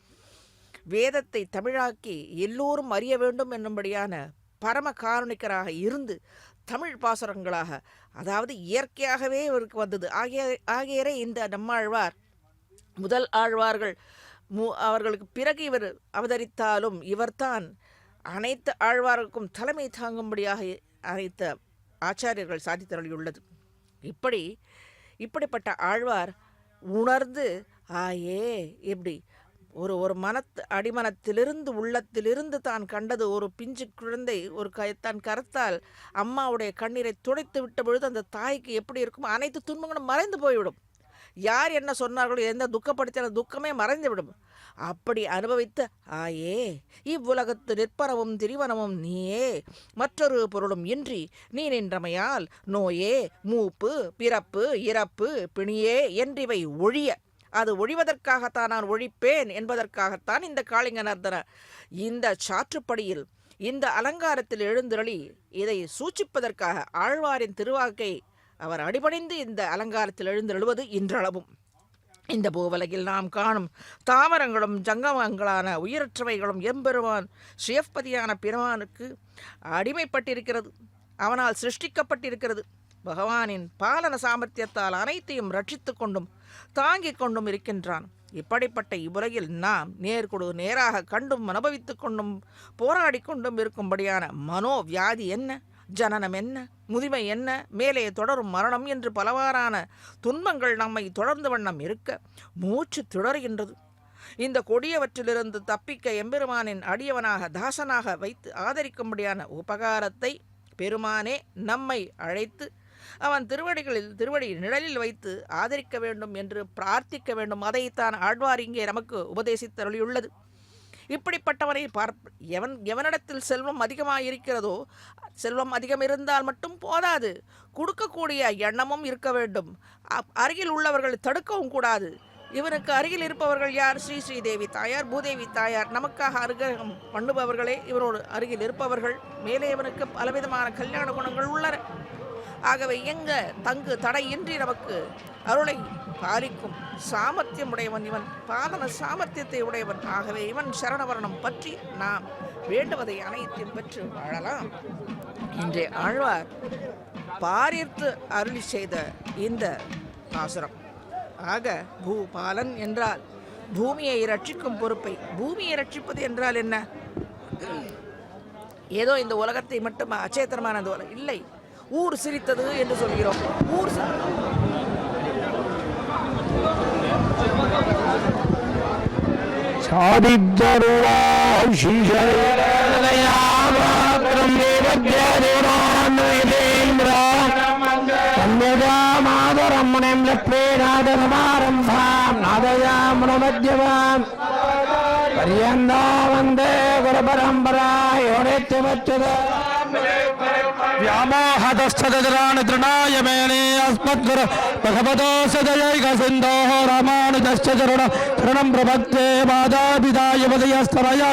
வேதத்தை தமிழாக்கி எல்லோரும் அறிய வேண்டும் என்னும்படியான பரம காருணிக்கராக இருந்து தமிழ் பாசுரங்களாக, அதாவது இயற்கையாகவே இவருக்கு வந்தது ஆகியரை இந்த நம்மாழ்வார் முதல் ஆழ்வார்கள் அவர்களுக்கு பிறகு இவர் அவதரித்தாலும் இவர்தான் அனைத்து ஆழ்வாருக்கும் தலைமை தாங்கும்படியாக அனைத்து ஆச்சாரியர்கள் சாதித்தருளியுள்ளது. இப்படிப்பட்ட ஆழ்வார் உணர்ந்து ஆயே இப்படி ஒரு ஒரு அடிமனத்திலிருந்து உள்ளத்திலிருந்து தான் கண்டது ஒரு பிஞ்சு குழந்தை தன் கரத்தால் அம்மாவுடைய கண்ணீரை துடைத்து விட்ட பொழுது அந்த தாய்க்கு எப்படி இருக்கும், அனைத்து துன்பங்களும் மறைந்து போய்விடும். யார் என்ன சொன்னார்களோ, எந்த துக்கப்படுத்தின துக்கமே மறைந்துவிடும். அப்படி அனுபவித்த ஆயே, இவ்வுலகத்து நிற்பனவும் திரிவனமும் நீயே, மற்றொரு பொருளும் இன்றி நீ நின்றமையால் நோயே மூப்பு பிறப்பு இறப்பு பிணியே என்றிவை ஒழிய, அது ஒழிவதற்காகத்தான் நான் ஒழிப்பேன் என்பதற்காகத்தான் இந்த காளிங்க நர்த்தன இந்த சாற்றுப்படியில் இந்த அலங்காரத்தில் எழுந்தருளி இதை சூச்சிப்பதற்காக ஆழ்வாரின் திருவாக்கை அவர் அடிபணிந்து இந்த அலங்காரத்தில் எழுந்தருளுவது இன்றளவும். இந்த பூவலகில் நாம் காணும் தாமரங்களும் ஜங்கமங்களான உயிரற்றவைகளும் எம்பெருமான் ஸ்ரீயப்பதியான பெருமானுக்கு அடிமைப்பட்டிருக்கிறது, அவனால் சிருஷ்டிக்கப்பட்டிருக்கிறது. பகவானின் பாலன சாமர்த்தியத்தால் அனைத்தையும் ரட்சித்து கொண்டும் தாங்கிக் கொண்டும் இருக்கின்றான். இப்படிப்பட்ட இவ்வுலகில் நாம் நேர்கொடு நேராக கண்டும் அனுபவித்து கொண்டும் போராடி கொண்டும் இருக்கும்படியான மனோவியாதி என்ன, ஜனனம் என்ன, முதுமை என்ன, மேலே தொடரும் மரணம் என்று பலவாறான துன்பங்கள் நம்மை தொடர்ந்து வண்ணம் இருக்க மூச்சு திணறுகின்றது. இந்த கொடியவற்றிலிருந்து தப்பிக்க எம்பெருமானின் அடியவனாக தாசனாக வைத்து ஆதரிக்கும்படியான உபகாரத்தை பெருமானே நம்மை அழைத்து அவன் திருவடி நிழலில் வைத்து ஆதரிக்க வேண்டும் என்று பிரார்த்திக்க வேண்டும். அதைத்தான் ஆழ்வார் இங்கே நமக்கு உபதேசித்தருளியுள்ளது. இப்படிப்பட்டவனை எவனிடத்தில் செல்வம் அதிகமாக இருக்கிறதோ, செல்வம் அதிகம் இருந்தால் மட்டும் போதாது, கொடுக்கக்கூடிய எண்ணமும் இருக்க வேண்டும். அருகில் உள்ளவர்களை தடுக்கவும் கூடாது. இவனுக்கு அருகில் இருப்பவர்கள் யார்? ஸ்ரீதேவி தாயார், பூதேவி தாயார் நமக்காக அனுகிரகம் பண்ணுபவர்களே இவரோடு அருகில் இருப்பவர்கள். மேலே இவனுக்கு பலவிதமான கல்யாண குணங்கள் உள்ளன. ஆகவே எங்க தங்கு தடையின்றி நமக்கு அருளை பாலிக்கும் சாமர்த்தியம் உடையவன் இவன், பாதன சாமர்த்தியத்தை உடையவன். ஆகவே இவன் சரணவரணம் பற்றி நாம் வேண்டுவதை அனைத்தையும் பெற்று வாழலாம். இன்றைய ஆழ்வார் பாரித்து அருளி செய்த இந்த பாசுரம். ஆக பூபாலன் என்றால் பூமியை ரட்சிக்கும் பொறுப்பை, பூமியை ரட்சிப்பது என்றால் என்ன? ஏதோ இந்த உலகத்தை மட்டும் அச்சேத்தனமான உலகம் இல்லை. ஊர் சிரித்தது என்று சொல்கிறோம். ஊர் மாதரம்மணம் லக்ஷ்மீநாதரமாரம்பாம் நாதயாமுனமத்யவாம் பரியந்தா வந்தே குரு பரம்பராயோடேத்யமச்சுத व्यामोहतस्तदराणि तृणाय मेने अस्मद्गुरु भगवतो सदयैक सिन्धोः रामानुजस्य चरणं प्रपद्ये मातापिताय वदयस्तनय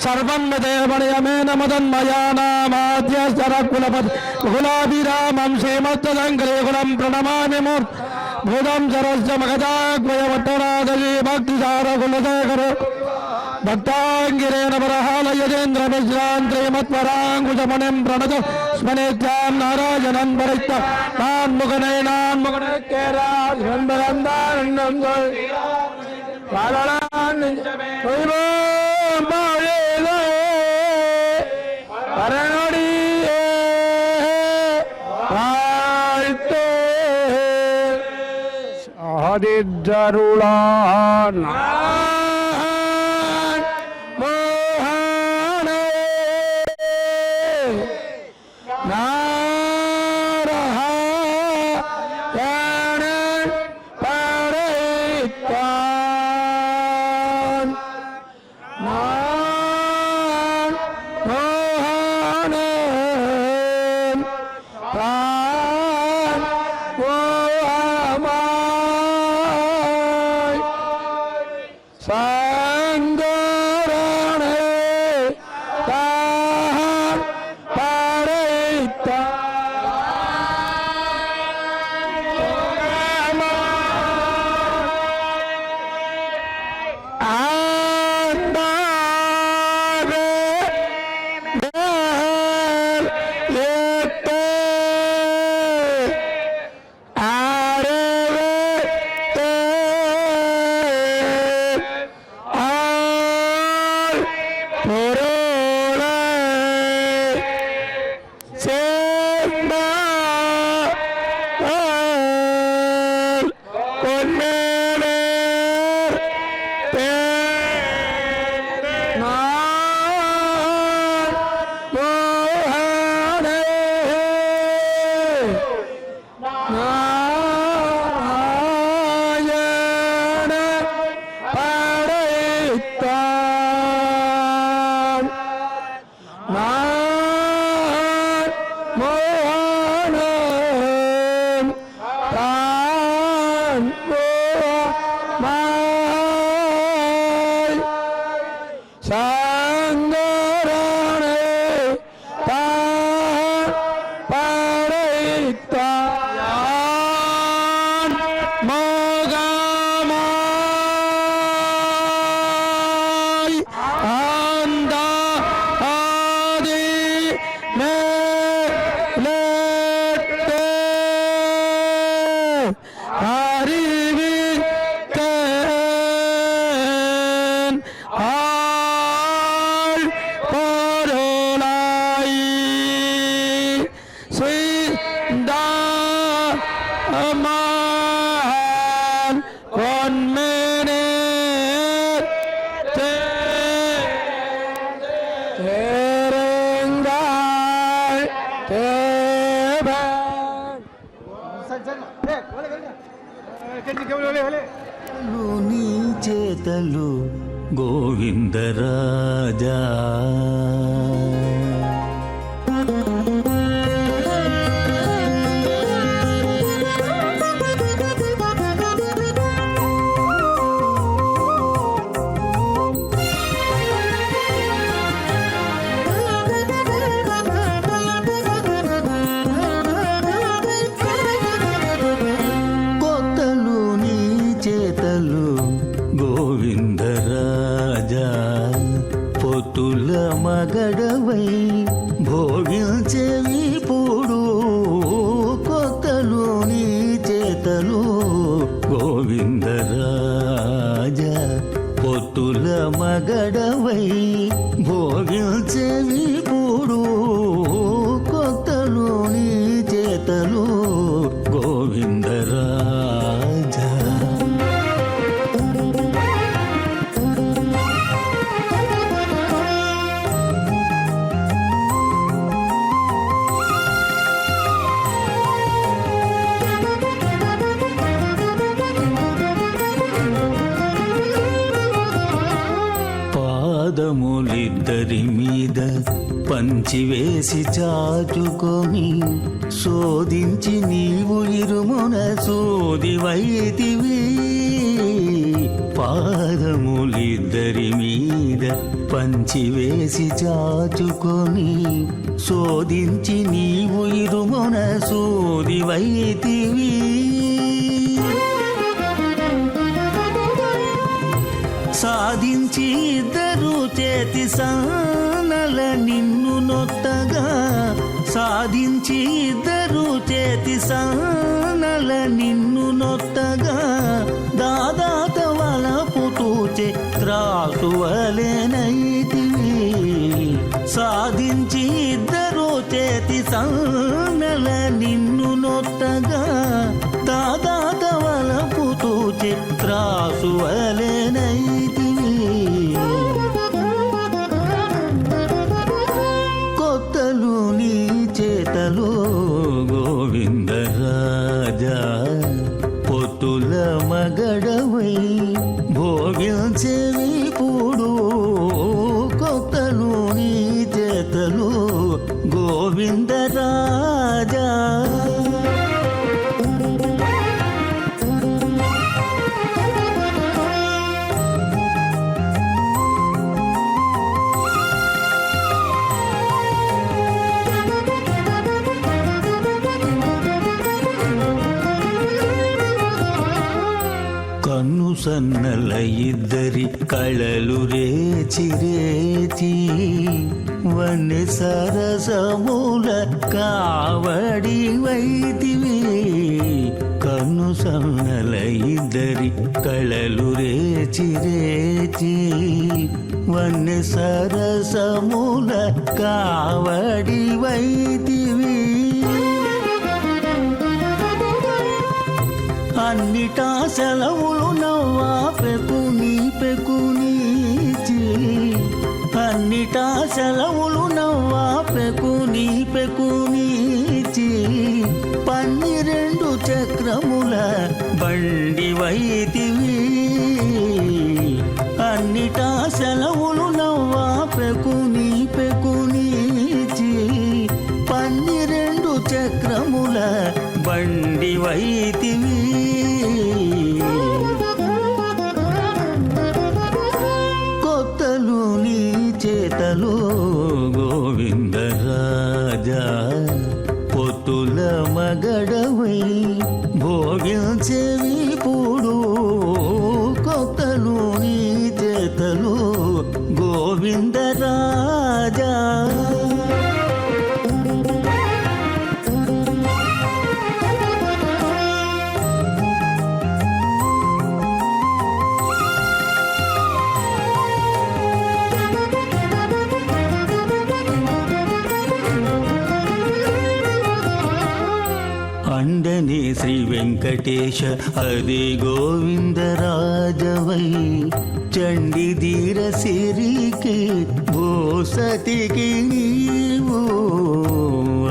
सर्वं देवनियमेन मदन्मया नामाद्यस्तरकुलपति कुलाभिरामं श्रीमद्दङ्करेकुलं प्रणमामि भूतं सरस्य मगधाग्वयवट्टरादली भक्तिसारकुलशेखर भक्तांगिरेण बरहालयजेन्द्र मिश्रान्त्रिमत्वराङ्कुशमणिं प्रणत स्मनेत्यां नारायणं परित्य नान्मुखने केराजन्बरन्दारण्यं परणोडिये आदिद्दरुळा அங்கரானே தான் படைத்தான் மோகமாய் அந்த ஆதி மேலத்தே அறிவித்தேன் ஆள் பொருளாய் செய்தான் பொன்மேனே தேருங்காள் தேவன் నీ చేతలు గోవిందరాజా కొత్తలు నీ చేతలు గోవిందరాజా పొత్తుల మగడవై భోగించేవి పూడు కొత్తలు నీ చేతలు గోవిందరాజా పొత్తుల మగడవై భోగించేవి పూడు కొత్తలు నీ చేతలు గోవిందరాజా పాదములిద్దరి మీద పంచివేసి చాటుకొని శోధించి నీవు ఇరుమున సోదివైతివి పాదములిద్దరి మీద పంచివేసి చాటుకొని శోధించి నీవు ఇరుమున సోదివైతివి సాధించి ఇద్దరు చేతి సానల నిన్ను నొత్తగా సాధించి ఇద్దరు చేతి సానల నిన్ను నొత్తగా దాదాత వలపుతూచే త్రాసువలేనైతివి సాధించి ఇద్దరు చేతి సానల నిన్ను నొత్తగా దాదాత వలపుతూచే త్రాసువలేనైతివి కొత్తలు నీ చేతలు గోవిందరాజా పొత్తుల మగడవై భోగించేవి పూడు కొత్తలు నీ చేతలు గోవిందరాజా కన్ను సన్నల ఇద్దరి కళలు రేచి రేచి వన్నె సరసమూల కావడి వైదివి కన్ను సన్నల ఇద్దరి కళలు రేచి రేచి వన్నె సరసమూల కావడి వైదివి అన్నిటా సెలవులు నవ్వా పెకునీచి అన్నిటా సెలవులు నవ్వా పెకునీచి 12 చక్రముల బండి వైదివి అన్నిటా సెలవులు నవ్వా పెకునీచి 12 చక్రముల బండి వైదివి కొత్తలు నీ చేత చేతలు గోవిందరాజా పొత్తుల మగడవై భోగించేవి పూడు కొత్తలు నీ చేతలు గోవిందరాజా. అండనే శ్రీ వెంకటేశ అది గోవిందరాజవై చండిధీర సిరికి భూసతికి నీవు.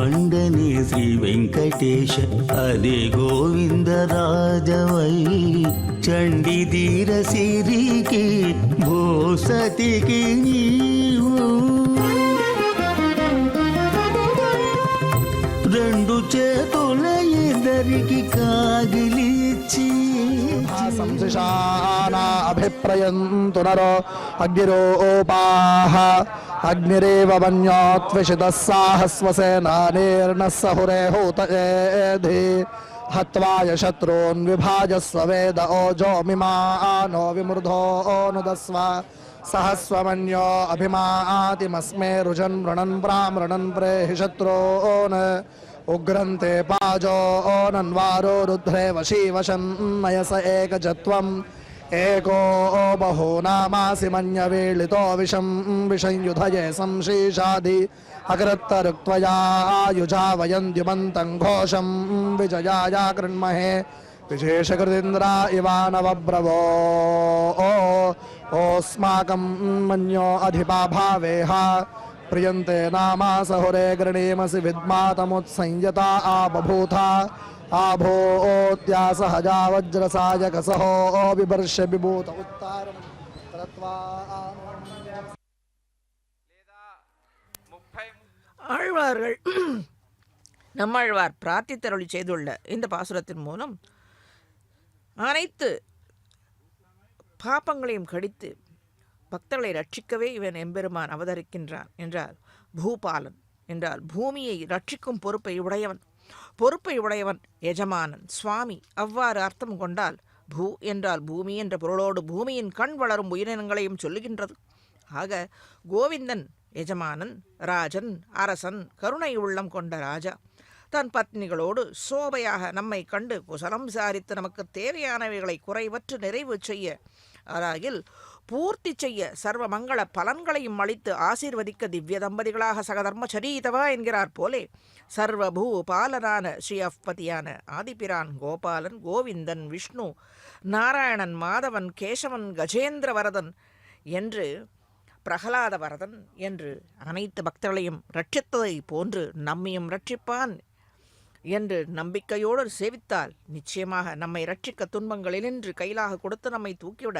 అండనే శ్రీ వెంకటేశ అది గోవిందరాజవై చండిధీర సిరికి భూసతికి నీవు. రెండు చేతుల ఇద్దరికి కాగిలిచ్చి సంశిషానా అభిప్రయంతు నరో అగ్నిరోపాహ అగ్నిరేవ వన్యోత్విషితః సాహస్వసేనానేర్నః సహురే హూతయేధి హత్వాయ శత్రూన్ విభాజస్వ వేద ఓజో మిమానో విమృధోనుదస్వ సహస్వమన్యో అభిమాతిమస్మే రుజన్ మృణన్ ప్రామృణన్ ప్రేహి శత్రూన్ ఉగ్రంతే పాజో నన్వారో రుద్రే వశీవశన్నయస ఏకజత్వం ఏకో బహూనామాసి మన్యవేళితో విషం విషంయుధయే సంశీషాది అకృత్తరుక్త్వయాయుజావయంద్యుమంతం ఘోషం విజయాయ కృణ్మహే విశేషకృతింద్రా ఇవానవబ్రవో ఓస్మాకం మన్యో అధిపా భావేహ ప్రియంతే నామా సహురే గృణీమసి విద్మాతముత్సంయతా ఆబభూత ఆభోత్యా సహజా వజ్రసాయక సహో బిభర్ష విభూత ఉత్తారం ஆழ்வார்கள் நம்மாழ்வார் பிரார்த்தித்தருளி செய்துள்ள இந்த பாசுரத்தின் மூலம் அனைத்து பாப்பங்களையும் கடித்து பக்தர்களை ரட்சிக்கவே இவன் எம்பெருமான் அவதரிக்கின்றான் என்றால் பூபாலன் என்றால் பூமியை ரட்சிக்கும் பொறுப்பை உடையவன் எஜமானன் சுவாமி. அவ்வாறு அர்த்தம் கொண்டால் பூ என்றால் பூமி என்ற பொருளோடு பூமியின் கண் வளரும் உயிரினங்களையும் சொல்லுகின்றது. ஆக கோவிந்தன் எஜமானன், ராஜன், அரசன், கருணை உள்ளம் கொண்ட ராஜா தன் பத்னிகளோடு சோபையாக நம்மை கண்டு குசலம் விசாரித்து நமக்கு தேவையானவைகளை குறைவற்று நிறைவு செய்ய அராகில் பூர்த்தி செய்ய சர்வ மங்கள பலன்களையும் அளித்து ஆசீர்வதிக்க திவ்ய தம்பதிகளாக சகதர்ம சரீதவா என்கிறார் போலே சர்வபூ பாலனான ஸ்ரீ அஃபதியான ஆதிபிரான் கோபாலன், கோவிந்தன், விஷ்ணு, நாராயணன், மாதவன், கேசவன், கஜேந்திர வரதன் என்று பிரகலாத வரதன் என்று அனைத்து பக்தர்களையும் ரட்சித்ததை போன்று நம்மையும் ரட்சிப்பான் என்று நம்பிக்கையோடு சேவித்தால் நிச்சயமாக நம்மை ரட்சிக்க துன்பங்களினின்று கையிலாக கொடுத்து நம்மை தூக்கிவிட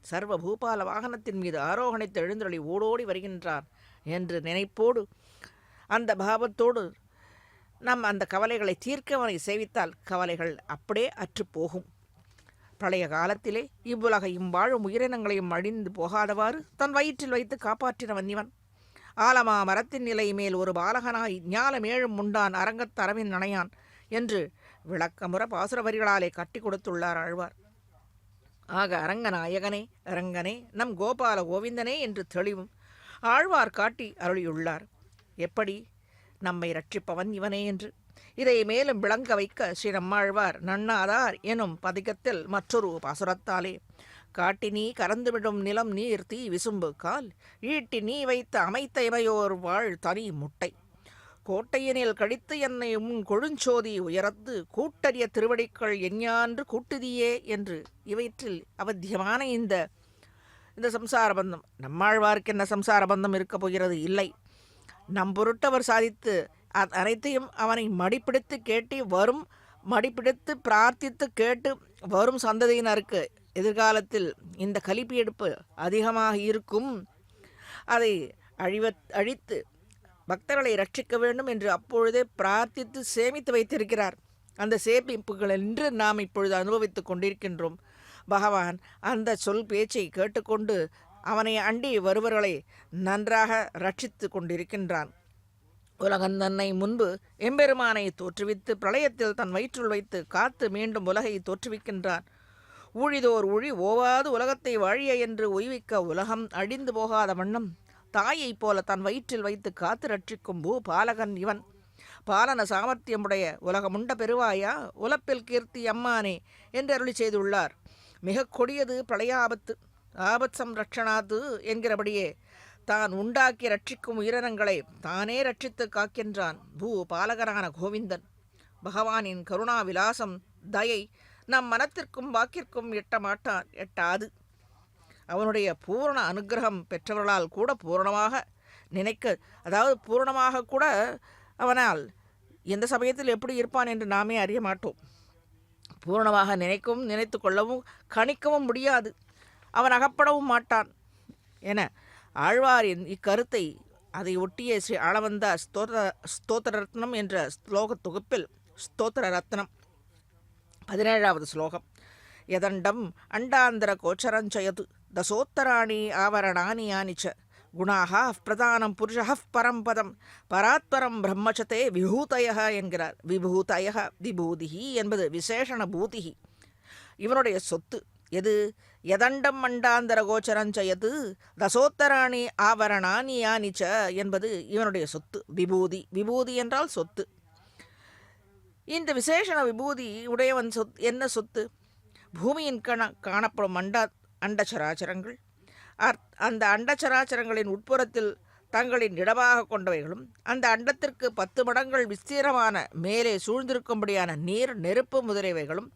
சர்வ பூபால வாகனத்தின் மீது ஆரோகணித்து எழுந்தருளி ஓடோடி வருகின்றான் என்று நினைப்போடு அந்த பாவத்தோடு அந்த கவலைகளை தீர்க்கவனை சேவித்தால் கவலைகள் அப்படியே அற்றுப்போகும். பழைய காலத்திலே இவ்வுலகையும் வாழும் உயிரினங்களையும் அழிந்து போகாதவாறு தன் வயிற்றில் வைத்து காப்பாற்றினவன் இவன். ஆலமா மரத்தின் நிலை மேல் ஒரு பாலகனாய் ஞாலமேழும் உண்டான் அரங்கத் அரவின் நனையான் என்று விளக்கமுற பாசுர வரிகளாலே கட்டி கொடுத்துள்ளார் ஆழ்வார். ஆக அரங்கநாயகனே, அரங்கனே, நம் கோபால கோவிந்தனே என்று தெளிவும் ஆழ்வார் காட்டி அருளியுள்ளார். எப்படி நம்மை ரட்சிப்பவன் இவனே என்று இதை மேலும் விளங்க வைக்க ஸ்ரீ நம்மாழ்வார் நன்னாதார் எனும் பதிகத்தில் மற்றொரு பாசுரத்தாலே காட்டி நீ கறந்துவிடும் நிலம் நீர் தீ விசும்பு கால் ஈட்டி நீ வைத்த அமைத்த இமையோர் வாழ் தனி முட்டை கோட்டையினில் கழித்து என்னை உன் கொழுஞ்சோதி உயரத்து கூட்டறிய திருவடிக்கள் எஞ்ஞான்று கூட்டுதியே என்று இவற்றில் அவத்தியமான இந்த சம்சார பந்தம் நம்மாழ்வாருக்கு என்ன சம்சார பந்தம் இருக்கப் போகிறது? இல்லை. நம் பொருட்டவர் சாதித்து அனைத்தையும் அவனை மடிப்பிடித்து கேட்டு வரும் மடிப்பிடித்து பிரார்த்தித்து கேட்டு வரும் சந்ததியினருக்கு எதிர்காலத்தில் இந்த கலிப்பி எடுப்பு அதிகமாக இருக்கும், அதை அழித்து பக்தர்களை ரட்சிக்க வேண்டும் என்று அப்பொழுதே பிரார்த்தித்து சேமித்து வைத்திருக்கிறார். அந்த சேமிப்புகள் என்று நாம் இப்பொழுது அனுபவித்துக் கொண்டிருக்கின்றோம். பகவான் அந்த சொல் பேச்சை கேட்டுக்கொண்டு அவனை அண்டி வருவர்களை நன்றாக ரட்சித்து கொண்டிருக்கின்றான். உலகன் தன்னை முன்பு எம்பெருமானை தோற்றுவித்து பிரளயத்தில் தன் வயிற்றுள் வைத்து காத்து மீண்டும் உலகை தோற்றுவிக்கின்றான். ஊழிதோர் ஊழி ஓவாது உலகத்தை வாழிய என்று உய்விக்க உலகம் அழிந்து போகாத வண்ணம் தாயைப் போல தன் வயிற்றில் வைத்து காத்து ரட்சிக்கும் பாலகன் இவன். பாலன சாமர்த்தியமுடைய உலகமுண்ட பெருவாயா உலப்பில் கீர்த்தி அம்மானே என்று அருளி செய்துள்ளார். மிக கொடியது பிரளயாபத்து. ஆபத் சம்ரட்சணாத்து என்கிறபடியே தான் உண்டாக்கி ரட்சிக்கும் உயிரினங்களை தானே ரட்சித்து காக்கின்றான் பாலகனான கோவிந்தன். பகவானின் கருணா விலாசம் தயை நம் மனத்திற்கும் வாக்கிற்கும் எட்டாது. அவனுடைய பூரண அனுகிரகம் பெற்றவர்களால் கூட பூரணமாக பூரணமாக கூட அவனால் எந்த சமயத்தில் எப்படி இருப்பான் என்று நாமே அறிய மாட்டோம். பூரணமாக நினைத்து கொள்ளவும் கணிக்கவும் முடியாது. அவன் அகப்படவும் மாட்டான் என ஆழ்வாரின் இக்கருத்தை அதை ஒட்டிய ஸ்ரீ ஆளவந்தா ஸ்தோத்திர ரத்னம் என்ற ஸ்லோக தொகுப்பில் ஸ்தோத்திர ரத்னம் 17வது ஸ்லோகம். யதண்டம் அண்டாந்தர கோச்சரஞ்சயது தசோத்தராணி ஆவரணானி யானிச்ச குணாக பிரதானம் புருஷ பரம்பதம் பராத்பரம் பிரம்மச்சதே விபூதய என்கிறார். விபூதய விபூதிஹி என்பது விசேஷண பூதிஹி, இவனுடைய சொத்து. எது? யதண்டம் அண்டாந்தர கோச்சரஞ்சயது தசோத்தராணி ஆவரணானி யானிச்ச என்பது இவனுடைய சொத்து. விபூதி என்றால் சொத்து. இந்த விசேஷண விபூதி உடையவன் என்ன சொத்து? பூமியின் காணப்படும் அண்டச்சராச்சரங்கள், அந்த அண்டச்சராச்சரங்களின் உட்புறத்தில் தங்களின் இடமாக கொண்டவைகளும் அந்த அண்டத்திற்கு 10 மடங்கள் விஸ்தீரமான மேலே சூழ்ந்திருக்கும்படியான நீர் நெருப்பு முதலியவைகளும்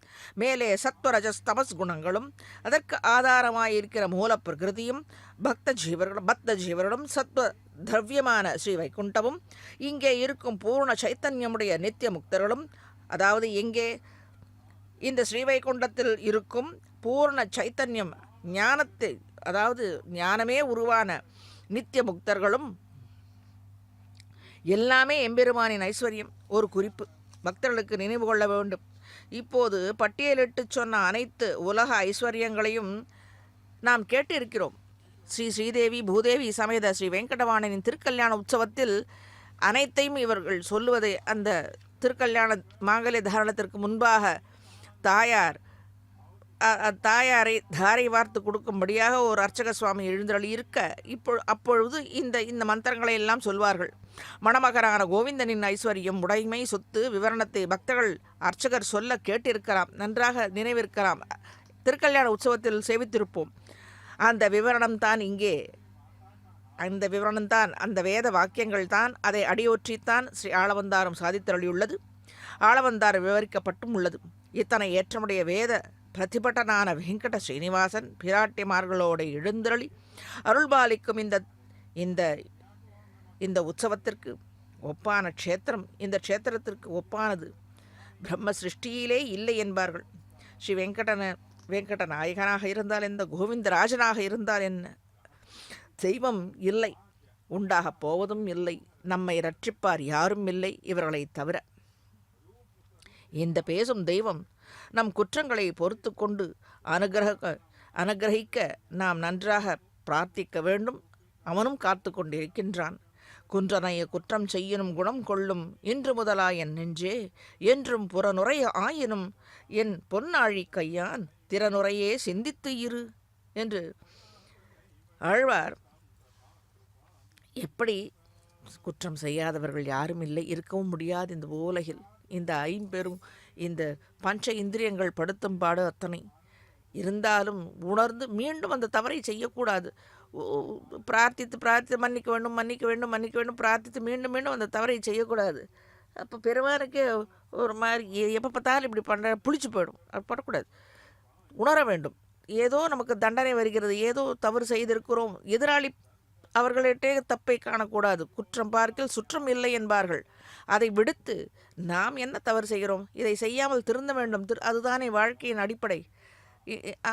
மேலே சத்வரஜஸ் தமஸ் குணங்களும் அதற்கு ஆதாரமாயிருக்கிற மூல பிரகிருதியும் பக்த ஜீவர்களும் சத்வ திரவியமான ஸ்ரீ வைகுண்டமும் இங்கே இருக்கும் பூர்ண சைத்தன்யமுடைய நித்திய முக்தர்களும், அதாவது எங்கே இந்த ஸ்ரீவைகுண்டத்தில் இருக்கும் பூர்ண சைத்தன்யம் ஞானத்தை, அதாவது ஞானமே உருவான நித்திய முக்தர்களும் எல்லாமே எம்பெருமானின் ஐஸ்வர்யம். ஒரு குறிப்பு பக்தர்களுக்கு நினைவு கொள்ள வேண்டும். இப்போது பட்டியலிட்டு சொன்ன அனைத்து உலக ஐஸ்வர்யங்களையும் நாம் கேட்டிருக்கிறோம். ஸ்ரீதேவி பூதேவி சமேத ஸ்ரீ வெங்கடவாணனின் திருக்கல்யாண உற்சவத்தில் அனைத்தையும் இவர்கள் சொல்லுவதை, அந்த திருக்கல்யாண மாங்கல்ய தாரணத்திற்கு முன்பாக தாயாரை தாரை வார்த்து கொடுக்கும்படியாக ஒரு அர்ச்சக சுவாமி எழுந்தருளி இருக்க அப்பொழுது இந்த மந்திரங்களை எல்லாம் சொல்வார்கள். மணமகரான கோவிந்தனின் ஐஸ்வர்யம் உடைமை சொத்து விவரணத்தை பக்தர்கள் அர்ச்சகர் சொல்ல கேட்டிருக்கலாம், நன்றாக நினைவிருக்கலாம். திருக்கல்யாண உற்சவத்தில் சேவித்திருப்போம். அந்த விவரணம்தான் இங்கே, அந்த வேத வாக்கியங்கள் தான், அதை அடியொற்றித்தான் ஸ்ரீ ஆளவந்தாரம் சாதித்தருளியுள்ளது. ஆளவந்தாரம் விவரிக்கப்பட்டும் உள்ளது. இத்தனை ஏற்றமுடைய வேத பிரதிபட்டனான வெங்கட ஸ்ரீனிவாசன் பிராட்டிமார்களோடு எழுந்தருளி அருள்பாலிக்கும் இந்த உற்சவத்திற்கு ஒப்பான க்ஷேத்திரம், இந்த க்ஷேத்திரத்திற்கு ஒப்பானது பிரம்ம சிருஷ்டியிலே இல்லை என்பார்கள். ஸ்ரீ வெங்கட நாயகனாக இருந்தால் என்ன, கோவிந்தராஜனாக இருந்தால் என்ன, தெய்வம் இல்லை, உண்டாகப் போவதும் இல்லை, நம்மை ரட்சிப்பார் யாரும் இல்லை இவர்களை தவிர. இந்த பேசும் தெய்வம் நம் குற்றங்களை பொறுத்து கொண்டு அனுகிரகிக்க நாம் நன்றாக பிரார்த்திக்க வேண்டும். அவனும் காத்து கொண்டிருக்கின்றான். குன்றனைய குற்றம் செய்யணும் குணம் கொள்ளும் இன்று முதலாய் என் நெஞ்சே என்றும் புறனுரைய ஆயினும் என் பொன்னாழி கையான் திறனுரையே சிந்தித்து இரு என்று ஆழ்வார். எப்படி குற்றம் செய்யாதவர்கள் யாரும் இல்லை, இருக்கவும் முடியாது இந்த உலகில். இந்த ஐம்பெரும் இந்த பஞ்ச இந்திரியங்கள் படுத்தும் பாடு அத்தனை இருந்தாலும் உணர்ந்து மீண்டும் அந்த தவறை செய்யக்கூடாது. பிரார்த்தித்து மன்னிக்க வேண்டும் பிரார்த்தித்து மீண்டும் அந்த தவறை செய்யக்கூடாது. அப்போ பெருமானுக்கு ஒரு மாதிரி எப்போ பார்த்தாலும் இப்படி புளிச்சு போயிடும். அது படக்கூடாது. உணர வேண்டும், ஏதோ நமக்கு தண்டனை வருகிறது, ஏதோ தவறு செய்திருக்கிறோம். எதிராளி அவர்களிட்டே தப்பை காணக்கூடாது. குற்றம் பார்க்கில் சுற்றம் இல்லை என்பார்கள். அதை விடுத்து நாம் என்ன தவறு செய்கிறோம், இதை செய்யாமல் திருந்த வேண்டும், அதுதானே வாழ்க்கையின் அடிப்படை.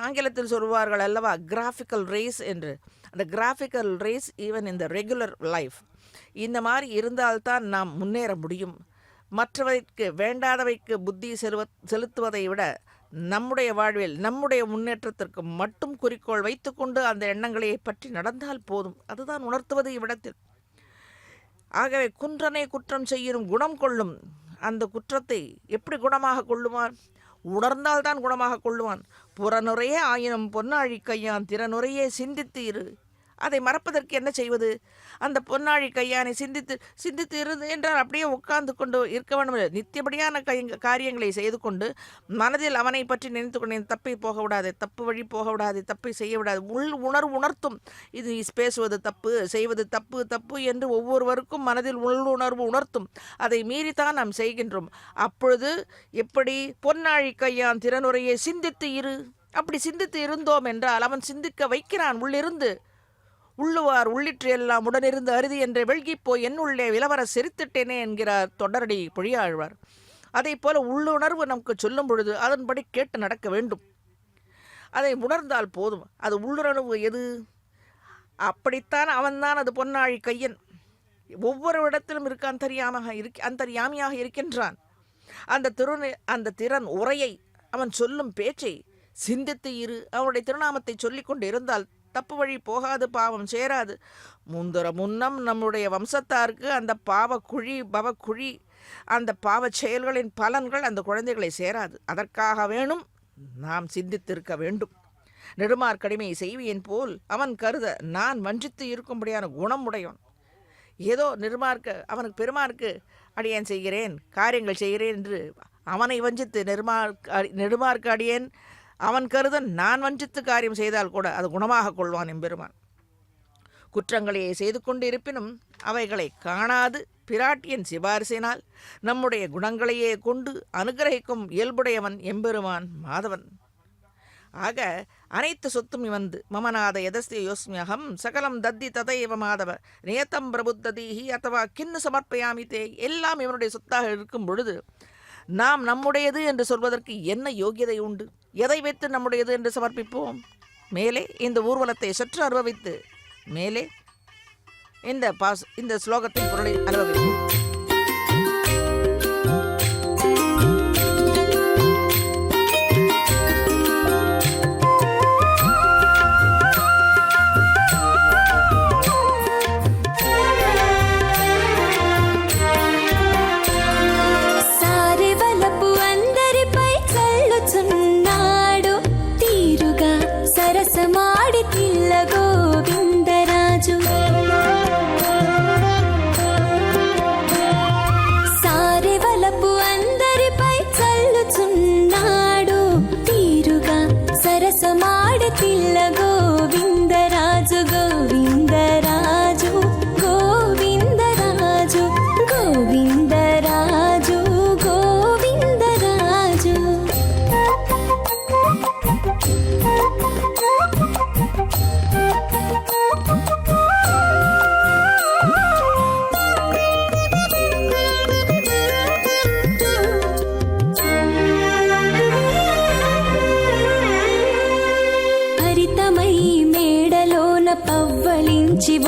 ஆங்கிலத்தில் சொல்வார்கள் அல்லவா, கிராஃபிக்கல் ரேஸ் என்று. அந்த கிராஃபிக்கல் ரேஸ் ஈவன் இந்த ரெகுலர் லைஃப், இந்த மாதிரி இருந்தால்தான் நாம் முன்னேற முடியும். மற்றவைக்கு வேண்டாதவைக்கு புத்தி செலுத்துவதை விட நம்முடைய வாழ்வில் நம்முடைய முன்னேற்றத்திற்கு மட்டும் குறிக்கோள் வைத்துக்கொண்டு அந்த எண்ணங்களை பற்றி நடந்தால் போதும். அதுதான் உணர்த்துவது இவ்விடத்தில். ஆகவே குன்றனை குற்றம் செய்யும் குணம் கொள்ளும். அந்த குற்றத்தை எப்படி குணமாக கொள்ளுவான்? உணர்ந்தால்தான் குணமாக கொள்ளுவான். புறனுரையே ஆயினும் பொன்னாழி கையான் திறனுரையே சிந்தித்து இரு. அதை மறப்பதற்கு என்ன செய்வது? அந்த பொன்னாழி கையானை சிந்தித்து இருந்து என்றால் அப்படியே உட்கார்ந்து கொண்டு இருக்க வேண்டும். நித்தியபடியான காரியங்களை செய்து கொண்டு மனதில் அவனை பற்றி நினைத்து கொண்டு தப்பை போக விடாது, தப்பு வழி போக விடாது, தப்பை செய்ய விடாது. உணர்த்தும். இது பேசுவது தப்பு, செய்வது தப்பு தப்பு என்று ஒவ்வொருவருக்கும் மனதில் உள்ளுணர்வு உணர்த்தும். அதை மீறித்தான் நாம் செய்கின்றோம். அப்பொழுது எப்படி பொன்னாழி கையான் திறனுரையை சிந்தித்து இரு. அப்படி சிந்தித்து இருந்தோம் என்றால் அவன் சிந்திக்க வைக்கிறான் உள்ளிருந்து. உள்ளுவார் உள்ளிற்று எல்லாம் உடனிருந்து அறுதி என்று வெள்கிப்போய் என்னுள்ளே விலவர சிரித்திட்டேனே என்கிறார் தொடரடி பொழியாழ்வார். அதை போல உள்ளுணர்வு நமக்கு சொல்லும் பொழுது அதன்படி கேட்டு நடக்க வேண்டும். அதை உணர்ந்தால் போதும். அது உள்ளுணர்வு எது? அப்படித்தான் அவன்தான் அது பொன்னாழி கையன். ஒவ்வொரு இடத்திலும் அந்தர்யாமியாக இருக்கின்றான். அந்த திறன் உரையை, அவன் சொல்லும் பேச்சை சிந்தித்து இரு. அவனுடைய திருநாமத்தை சொல்லிக் கொண்டு இருந்தால் தப்பு வழி போகாது, பாவம் சேராது. முன்னம் நம்முடைய வம்சத்தாருக்கு அந்த பவக்குழி அந்த பாவ செயல்களின் பலன்கள் அந்த குழந்தைகளை சேராது. அதற்காக வேணும் நாம் சிந்தித்திருக்க வேண்டும். நெடுமார்க்கடிமை செய்வியன் போல் அவன் கருத நான் வஞ்சித்து இருக்கும்படியான குணம் உடையவன். ஏதோ அவனுக்கு பெருமானுக்கு அடியேன் செய்கிறேன், காரியங்கள் செய்கிறேன் என்று அவனை வஞ்சித்து நெடுமார்க்கு அடியேன் அவன் கருத நான் வஞ்சித்து காரியம் செய்தால் கூட அது குணமாக கொள்வான் எம்பெருமான். குற்றங்களையே செய்து கொண்டு இருப்பினும் அவைகளை காணாது பிராட்டியின் சிபாரிசினால் நம்முடைய குணங்களையே கொண்டு அனுகிரகிக்கும் இயல்புடையவன் எம்பெருமான் மாதவன். ஆக அனைத்து சொத்தும் இவந்து மமநாத எதஸ்திய யோஸ்மியகம் சகலம் தத்தி ததைவ மாதவ நேத்தம் பிரபுத்ததீஹி அத்தவா கிண்ணு சமர்ப்பயாமி தே. எல்லாம் இவனுடைய சொத்தாக இருக்கும் பொழுது நாம் நம்முடையது என்று சொல்வதற்கு என்ன யோகியதை உண்டு? எதை வைத்து நம்முடையது என்று சமர்ப்பிப்போம்? மேலே இந்த ஊர்வலத்தை சற்று அனுபவித்து மேலே இந்த ஸ்லோகத்தின் பொருளை அனுபவிப்போம்.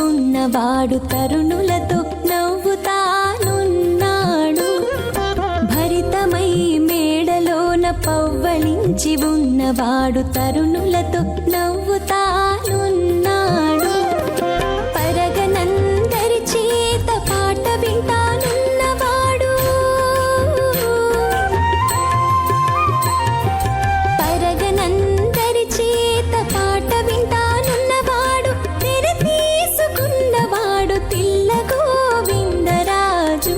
ఉన్నవాడు తరుణులతో నవ్వుతానున్నాడు. భరితమై మేడలోన పవ్వళించి ఉన్నవాడు తరుణులతో నవ్వుతానున్నాడు. పరగనందరి చేత పాట వింటానున్నవాడు. పరగనందరి చేత పాట వింటానున్నవాడు. తీసుకున్నవాడు తిల్ల గోవిందరాజు.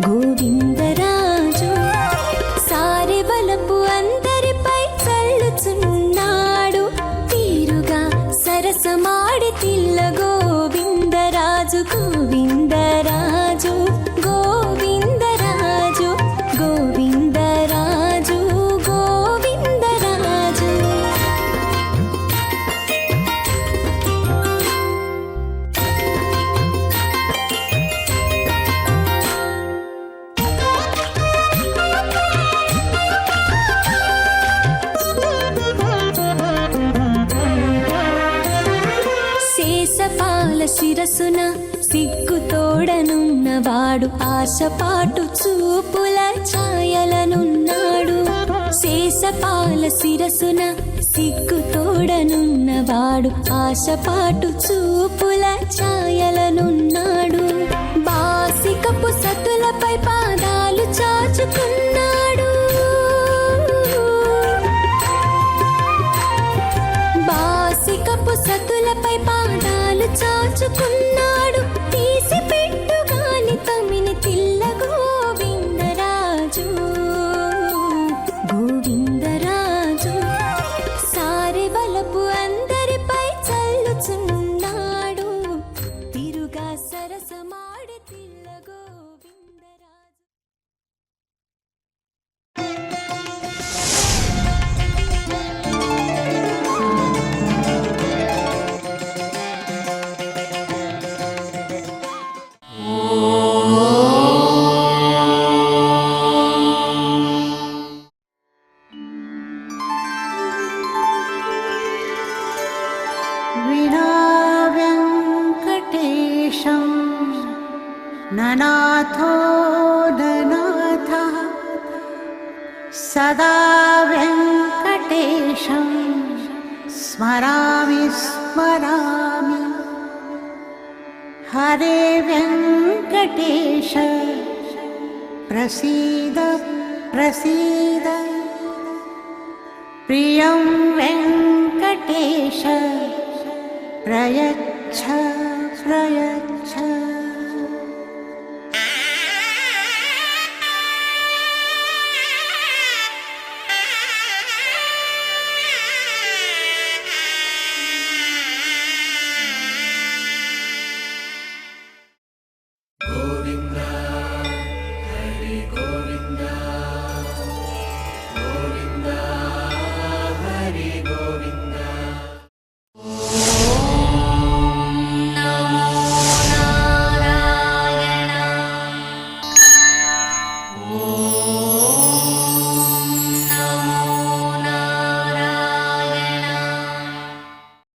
గోవిందరాజు సారె వలపు అందరిపై చల్లుచున్నాడు. తీరుగా సరసమాడి తిల్ల గోవిందరాజు. గోవిందరాజు గోవిందరాజు గోవిందరాజు గోవిందరాజు. శేషపాల శిరసున సిగ్గుతోడనున్నవాడు. ఆశపాటు చూపుల ఛాయలనున్నాడు. శేషపాల శిరసున సిగ్గు తోడనున్నవాడు ఆశపాటు చూపుల ఛాయలనున్నాడు బాసికపు సతులపై పాదాలు చాచుకున్నాడు బాసికపు సతులపై పాదాలు చాచుకున్నాడు తీసి పెట్టుగాని తమిని తిల్ల గోవిందరాజు గోవిందరాజు సారె బలపు అందరిపై చల్లుచున్నాడు తిరుగా సరసమాడి తిల్ల గోవిందరాజు विना वेङ्कटेशं ननाथो ननाथः सदा वेङ्कटेशं स्मरामि स्मरामि हरे वेङ्कटेश प्रसीद प्रसीद प्रियं वेङ्कटेश प्रयच्छ प्रयच्छ